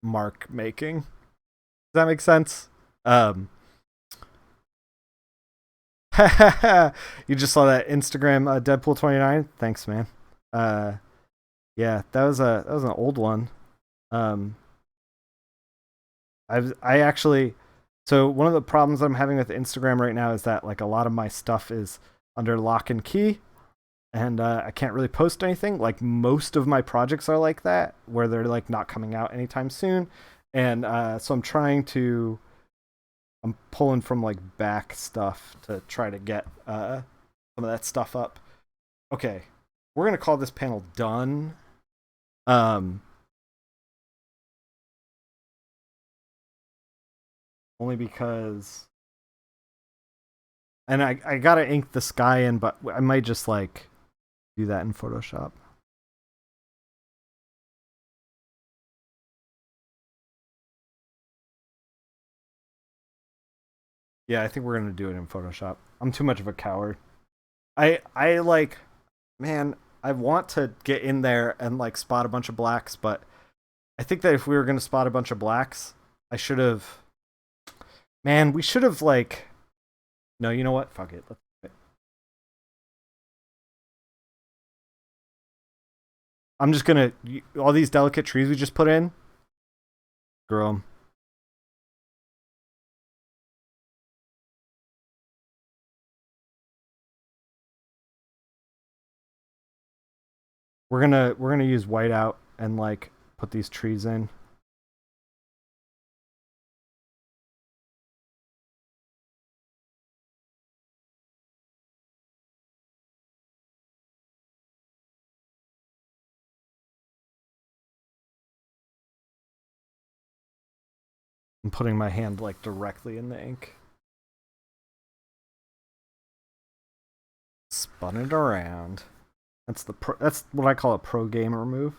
mark making. Does that make sense? You just saw that Instagram Deadpool 29. Thanks, man. Uh, yeah, that was an old one. Um, I actually so one of the problems I'm having with Instagram right now is that like a lot of my stuff is under lock and key, and I can't really post anything. Like most of my projects are like that, where they're like not coming out anytime soon, and so I'm pulling from like back stuff to try to get some of that stuff up. Okay, we're gonna call this panel done. Um, only because, and I gotta ink the sky in, but I might just like do that in Photoshop. Yeah, I think we're gonna do it in Photoshop. I'm too much of a coward. I like, man, I want to get in there and like spot a bunch of blacks, but I think that if we were gonna spot a bunch of blacks, I should have. Man, we should have like. No, you know what? Fuck it. I'm just gonna all these delicate trees we just put in. Grow them. We're gonna use whiteout and like put these trees in. I'm putting my hand like directly in the ink. Spun it around. That's what I call a pro gamer move.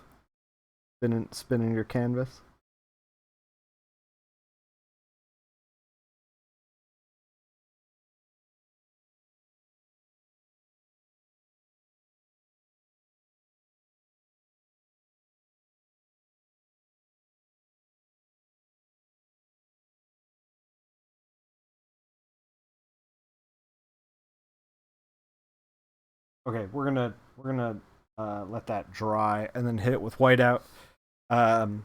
Spinning your canvas. Okay, we're gonna let that dry and then hit it with whiteout. Um,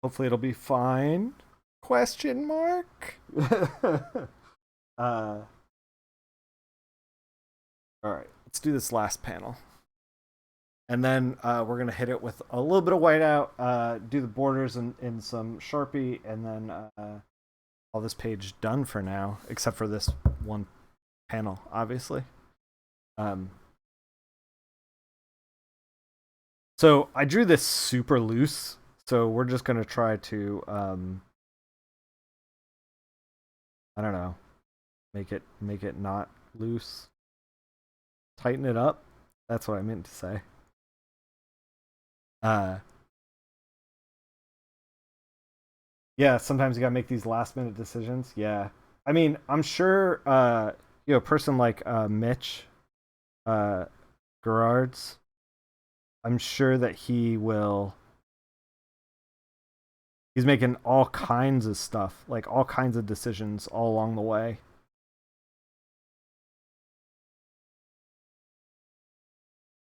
hopefully it'll be fine. Question mark. uh, all right, let's do this last panel, and then we're gonna hit it with a little bit of whiteout. Do the borders in some Sharpie, and then all this page done for now, except for this one panel, obviously. Um, so I drew this super loose, so we're just gonna try to I don't know, make it not loose. Tighten it up. That's what I meant to say. Uh yeah, sometimes you gotta make these last minute decisions. Yeah. I mean, I'm sure a person like Mitch uh Gerards, I'm sure that he's making all kinds of stuff, like all kinds of decisions all along the way.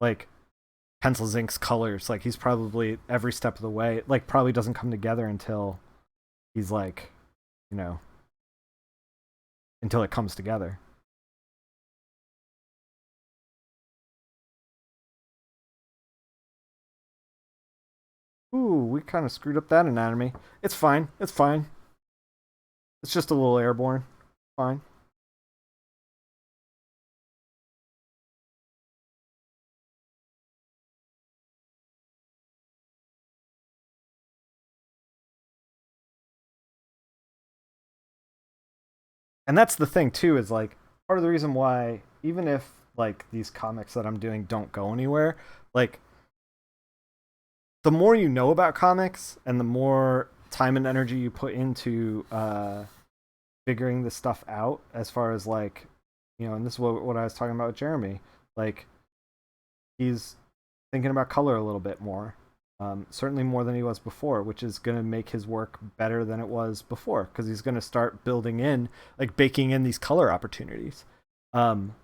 Like pencils, inks, colors, like he's probably every step of the way, like probably doesn't come together until he's like, you know, until it comes together. Ooh, we kind of screwed up that anatomy. It's fine. It's fine. It's just a little airborne. Fine. And that's the thing too, is like part of the reason why even if like these comics that I'm doing don't go anywhere, like the more you know about comics and the more time and energy you put into figuring this stuff out, as far as like, and this is what I was talking about with Jeremy, like he's thinking about color a little bit more, certainly more than he was before, which is going to make his work better than it was before because he's going to start building in, like baking in these color opportunities. um,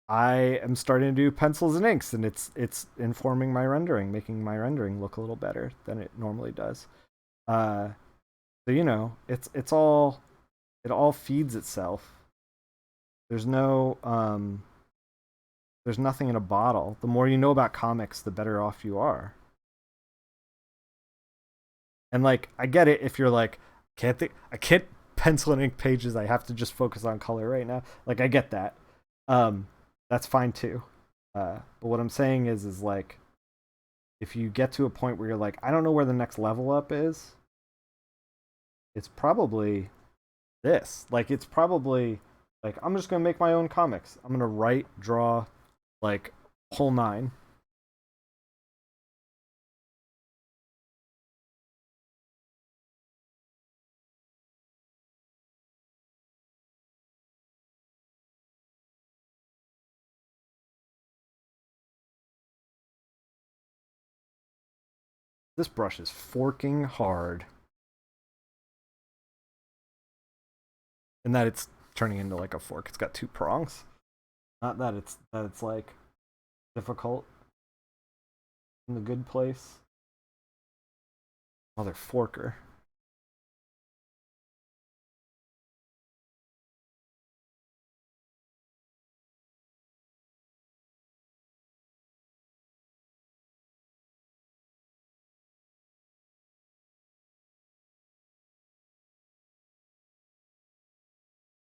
I am starting to do pencils and inks, and it's informing my rendering, making my rendering look a little better than it normally does. uh, so it all feeds itself. There's no there's nothing in a bottle. The more you know about comics, the better off you are. And like, I get it if you're like, I can't pencil and ink pages. I have to just focus on color right now. Like, I get that. That's fine too. But what I'm saying is like, if you get to a point where you're like, I don't know where the next level up is, it's probably this. Like, it's probably like, I'm just gonna make my own comics. I'm gonna write, draw, like whole nine. This brush is forking hard, and that it's turning into like a fork. It's got two prongs. Not that it's like difficult in the good place. Mother forker.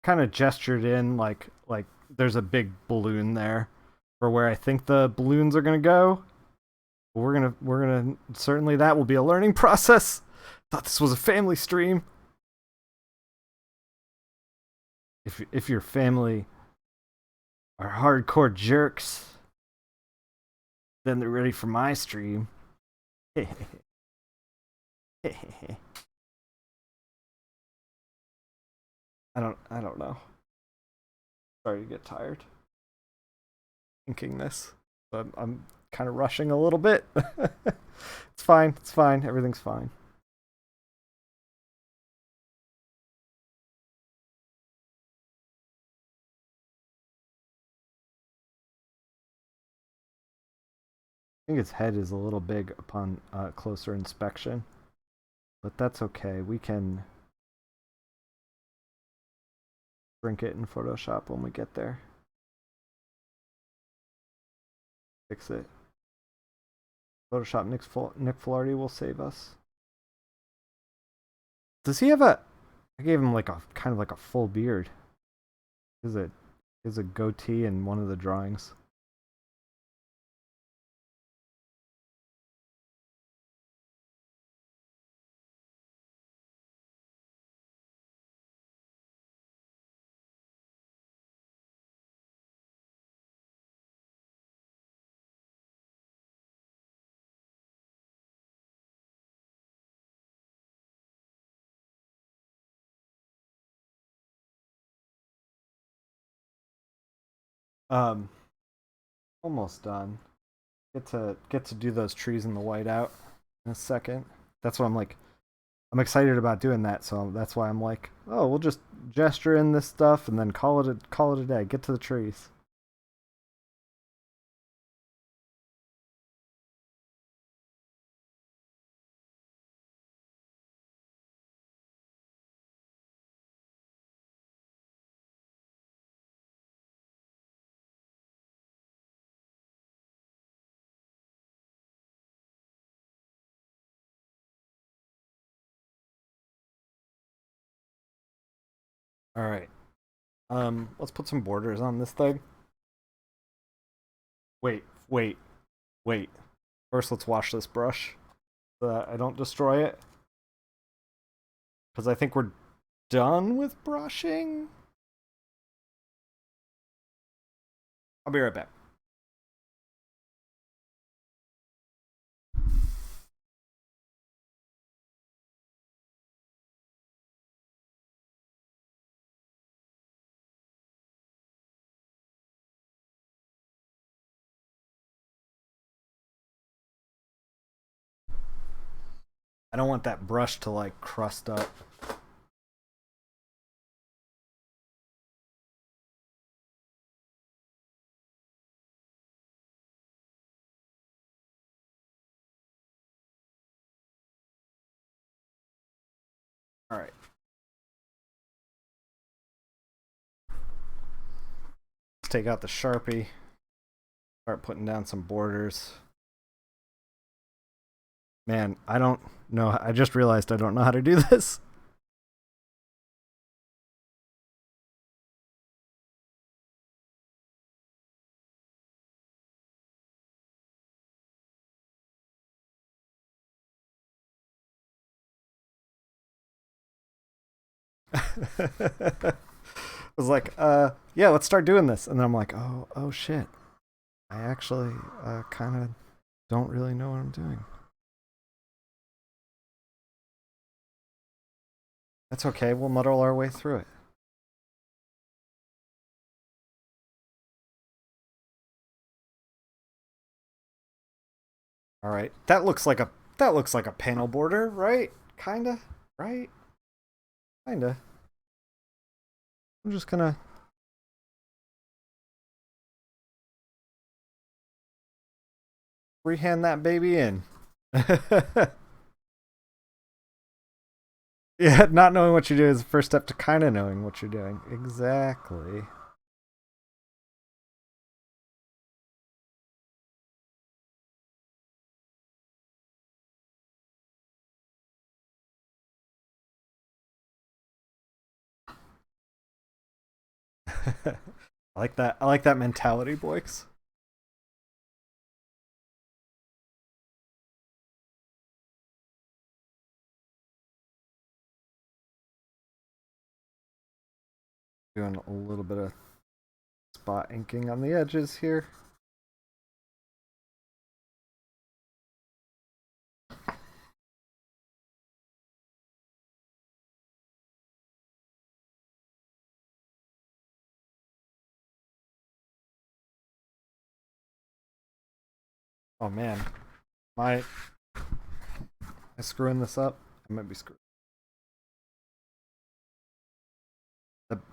Kind of gestured in like there's a big balloon there for where I think the balloons are gonna go. We're gonna certainly that will be a learning process. Thought this was a family stream. If your family are hardcore jerks, then they're ready for my stream. I don't know. Sorry to get tired thinking this. I'm kind of rushing a little bit. It's fine. It's fine. Everything's fine. I think his head is a little big upon closer inspection, but that's okay. We can shrink it in Photoshop when we get there. Fix it. Photoshop Nick Flaherty will save us. Does he have a? I gave him like a kind of like a full beard. Is a goatee in one of the drawings. Um, almost done. Get to do those trees in the whiteout in a second. That's what I'm like. I'm excited about doing that, so that's why I'm like, oh, we'll just gesture in this stuff and then call it a day. Get to the trees. All right. Let's put some borders on this thing. Wait, wait, wait. First, let's wash this brush so that I don't destroy it. Because I think we're done with brushing. I'll be right back. I don't want that brush to like crust up. All right. Let's take out the Sharpie. Start putting down some borders. Man, I don't know. I just realized I don't know how to do this. I was like, yeah, let's start doing this. And then I'm like, oh shit. I actually kind of don't really know what I'm doing. That's okay. We'll muddle our way through it. All right. That looks like a panel border, right? Kinda, right? Kinda. I'm just gonna freehand that baby in. Yeah, not knowing what you're doing is the first step to kind of knowing what you're doing. Exactly. I like that. I like that mentality, boys. Doing a little bit of spot inking on the edges here. Oh man, my I screwing this up. I might be screwed.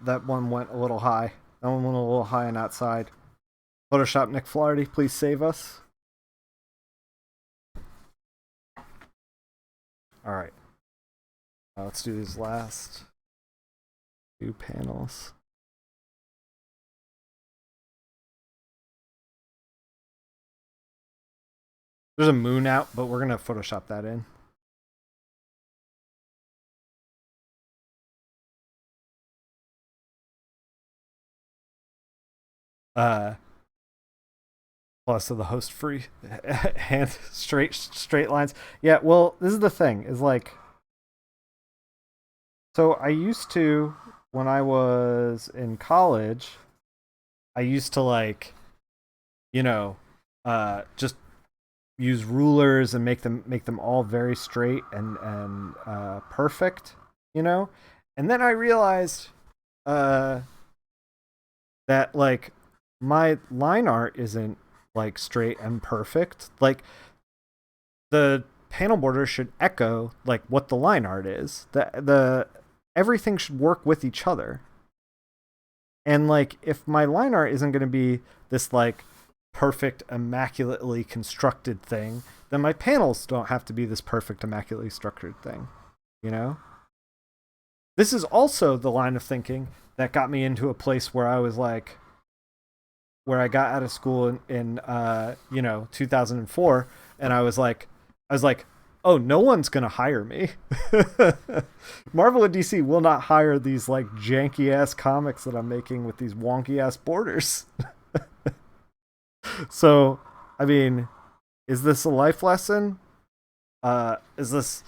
That one went a little high. That one went a little high and outside. Photoshop Nick Flaherty, please save us. All right. Let's do these last two panels. There's a moon out, but we're gonna Photoshop that in. Uh, plus of the host free hand straight lines. Yeah, well, this is the thing. Is like, so I used to when I was in college. I used to like, you know, just use rulers and make them all very straight and perfect, you know. And then I realized uh, that like my line art isn't like straight and perfect. Like the panel border should echo like what the line art is. The everything should work with each other. And like if my line art isn't going to be this like perfect immaculately constructed thing, then my panels don't have to be this perfect immaculately structured thing, you know? This is also the line of thinking that got me into a place where I was like where I got out of school in 2004, and I was like, oh, no one's gonna hire me. Marvel and DC will not hire these like janky ass comics that I'm making with these wonky ass borders. So, I mean, is this a life lesson? Is this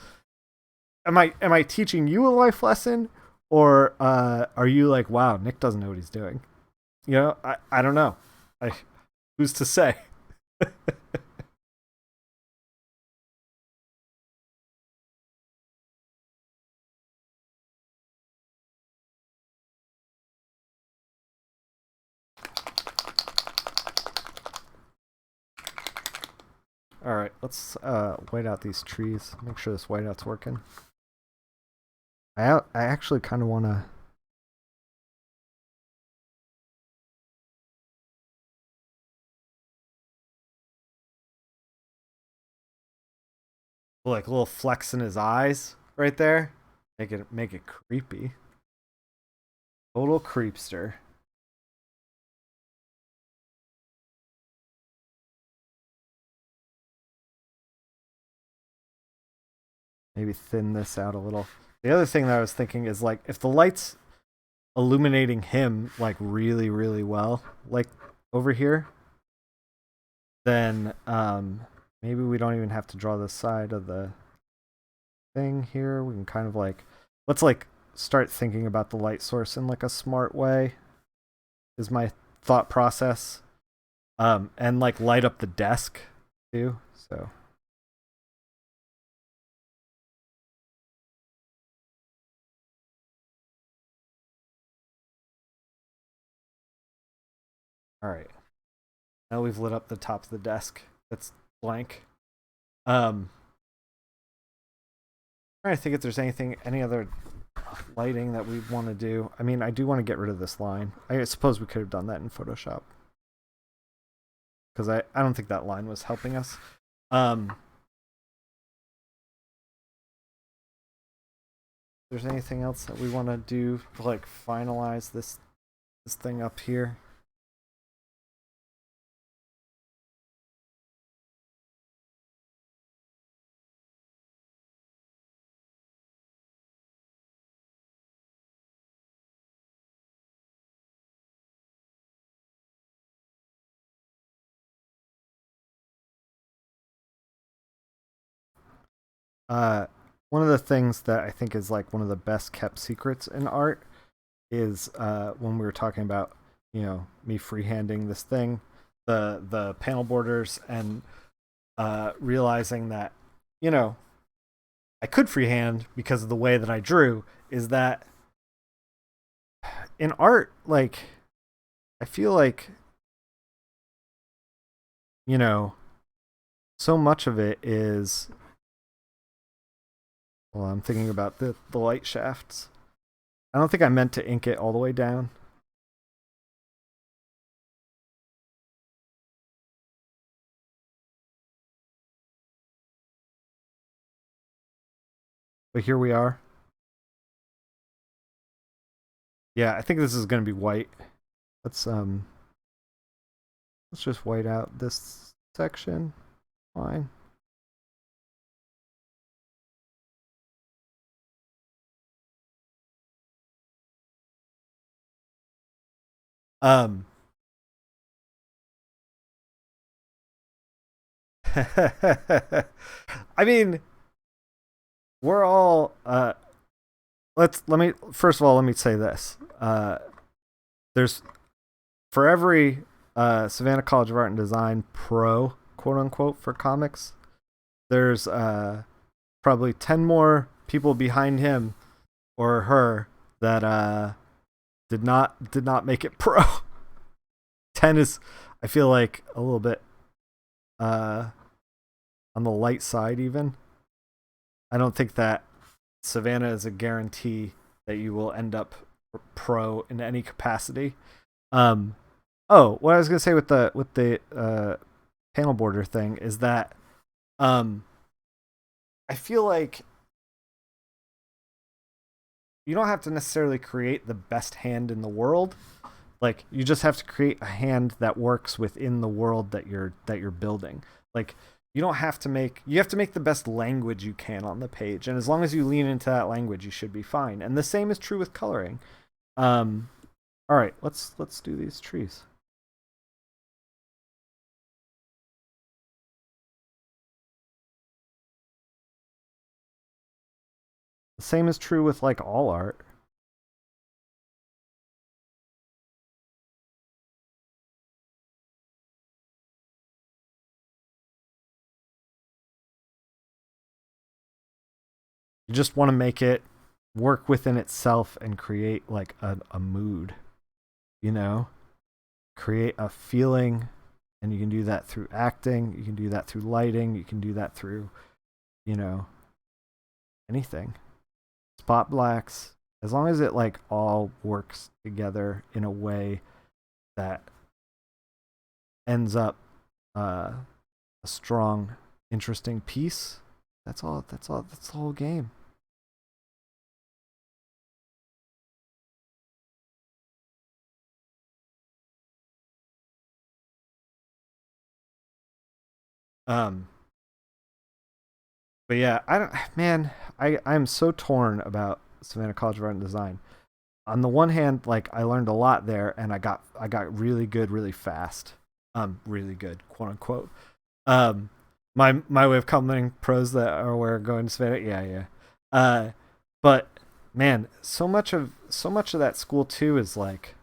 am I teaching you a life lesson, or are you like, wow, Nick doesn't know what he's doing? You know, I don't know. I who's to say? All right, let's white out these trees. Make sure this whiteout's working. I actually kind of want to like a little flex in his eyes right there. Make it creepy. Total creepster. Maybe thin this out a little. The other thing that I was thinking is like if the lights illuminating him like really really well, like over here, then maybe we don't even have to draw the side of the thing here. We can kind of like let's like start thinking about the light source in like a smart way. Is my thought process. And like light up the desk too. So all right. Now we've lit up the top of the desk. That's blank. Um, I'm trying to think if there's any other lighting that we want to do. I mean, I do want to get rid of this line. I suppose we could have done that in Photoshop because I don't think that line was helping us. If there's anything else that we want to do to like finalize this thing up here? Uh, one of the things that I think is like one of the best kept secrets in art is when we were talking about me freehanding this thing, the panel borders, and realizing that you know I could freehand because of the way that I drew. Is that in art, like I feel like you know so much of it is. Well, I'm thinking about the light shafts. I don't think I meant to ink it all the way down. But here we are. Yeah, I think this is going to be white. Let's um let's just white out this section. Fine. Um I mean, we're all let me first of all let me say this. There's for every Savannah College of Art and Design pro, quote unquote, for comics, there's probably 10 more people behind him or her that did not make it pro. 10 is, I feel like, a little bit uh on the light side even. I don't think that Savannah is a guarantee that you will end up pro in any capacity. Um oh, what I was going to say with the panel border thing is that um I feel like you don't have to necessarily create the best hand in the world. Like you just have to create a hand that works within the world that you're building. Like you don't have to make you have to make the best language you can on the page, and as long as you lean into that language, you should be fine. And the same is true with coloring. Um, all right, let's do these trees. The same is true with like all art. You just want to make it work within itself and create like a mood, you know? Create a feeling, and you can do that through acting, you can do that through lighting, you can do that through, you know, anything. Spot blacks, as long as it like all works together in a way that ends up a strong, interesting piece. That's all. That's all. That's the whole game. Um, but yeah, I don't. Man, I'm so torn about Savannah College of Art and Design. On the one hand, like I learned a lot there, and I got really good really fast. Really good, quote unquote. Um, my way of complimenting pros that are aware of going to Savannah. Yeah, yeah. Uh, but man, so much of that school too is like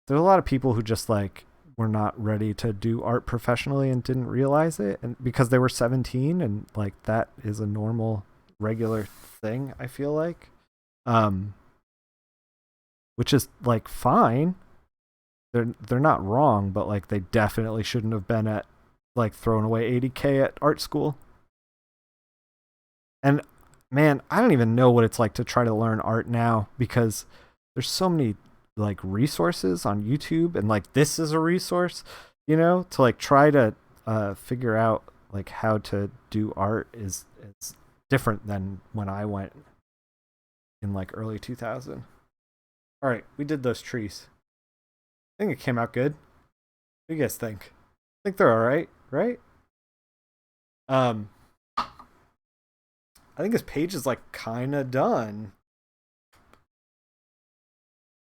there are a lot of people who just like were not ready to do art professionally and didn't realize it, and because they were 17, and like that is a normal regular thing, I feel like. Um, which is like fine. They're not wrong, but like they definitely shouldn't have been at like throwing away 80K at art school. And man, I don't even know what it's like to try to learn art now because there's so many like resources on YouTube, and like this is a resource, to like try to figure out like how to do art is different than when I went in like early 2000. All right, we did those trees. I think it came out good. What do you guys think? I think they're all right, right? Um, I think his page is like kind of done.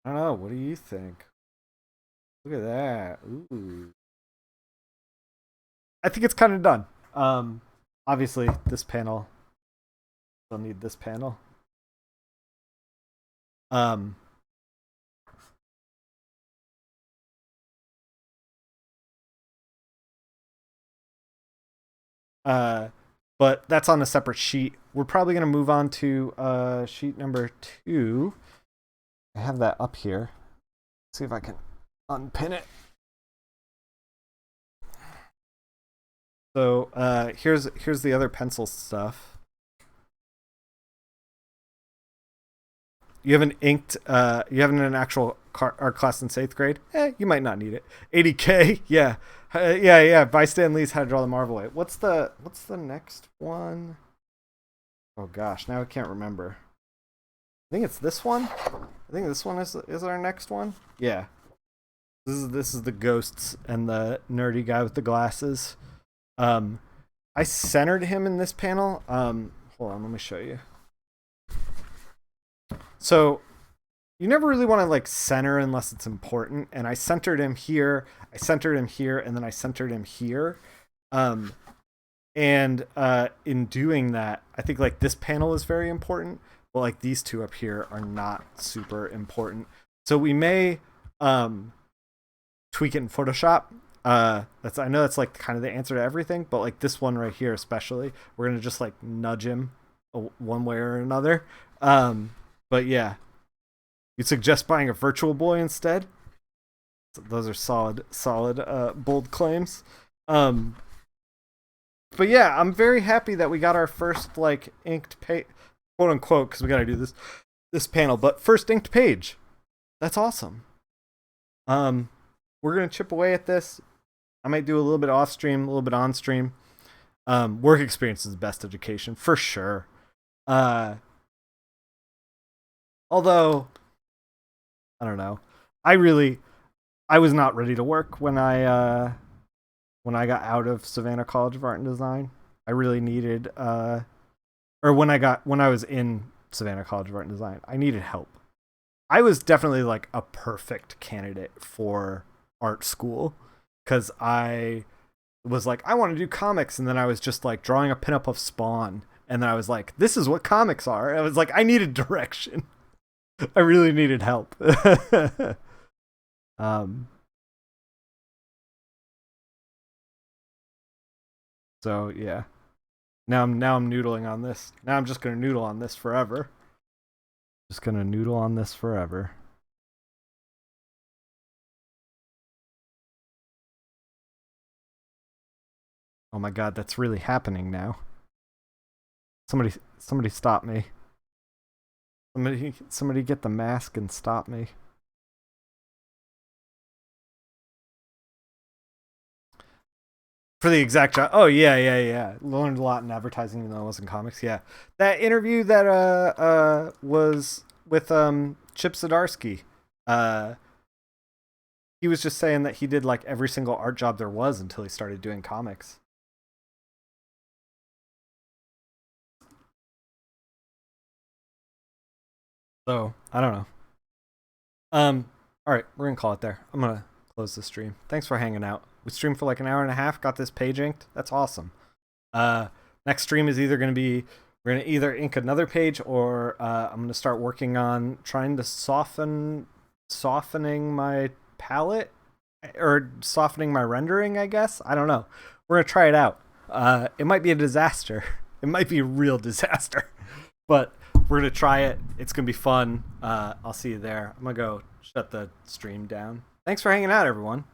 I don't know. What do you think? Look at that. Ooh. I think it's kind of done. Obviously, this panel. Still need this panel. Um, uh, but that's on a separate sheet. We're probably going to move on to sheet number 2. I have that up here. Let's see if I can unpin it. So here's the other pencil stuff. You haven't inked. You haven't an actual art class in 8th grade. You might not need it. 80K. Yeah, yeah. By Stan Lee's How to Draw the Marvel Way. What's the next one? Oh gosh, now I can't remember. I think it's this one. I think this one is our next one. Yeah. This is the ghosts and the nerdy guy with the glasses. Um, I centered him in this panel. Hold on, let me show you. So you never really want to like center unless it's important. And I centered him here, I centered him here, and then I centered him here. Um, and in doing that, I think like this panel is very important, but like these two up here are not super important. So we may tweak it in Photoshop. I know that's like kind of the answer to everything, but like this one right here especially, we're gonna just like nudge him one way or another. But yeah, you'd suggest buying a Virtual Boy instead? Those are solid, bold claims. Um, but yeah, I'm very happy that we got our first like inked page, quote unquote, because we got to do this panel. But first inked page, that's awesome. We're gonna chip away at this. I might do a little bit off stream, a little bit on stream. Work experience is the best education for sure. Although I don't know, I was not ready to work when I got out of Savannah College of Art and Design. I really needed or when I was in Savannah College of Art and Design, I needed help. I was definitely like a perfect candidate for art school because I was like, I want to do comics, and then I was just like drawing a pinup of Spawn, and then I was like, this is what comics are. And I was like, I needed direction. I really needed help. So yeah. Now I'm noodling on this. Now I'm just gonna noodle on this forever. Just gonna noodle on this forever. Oh my god, that's really happening now. Somebody stop me. Somebody get the mask and stop me. For the exact job. Oh yeah. Learned a lot in advertising even though it wasn't comics. Yeah. That interview that was with Chip Zdarsky. He was just saying that he did like every single art job there was until he started doing comics. So, I don't know. All right, we're gonna call it there. I'm gonna close the stream. Thanks for hanging out. We streamed for like an hour and a half. Got this page inked. That's awesome. Next stream is either gonna be we're gonna either ink another page or I'm gonna start working on trying to softening my palette or softening my rendering. I guess I don't know. We're gonna try it out. It might be a disaster. It might be a real disaster, but we're gonna try it. It's gonna be fun. I'll see you there. I'm gonna go shut the stream down. Thanks for hanging out, everyone.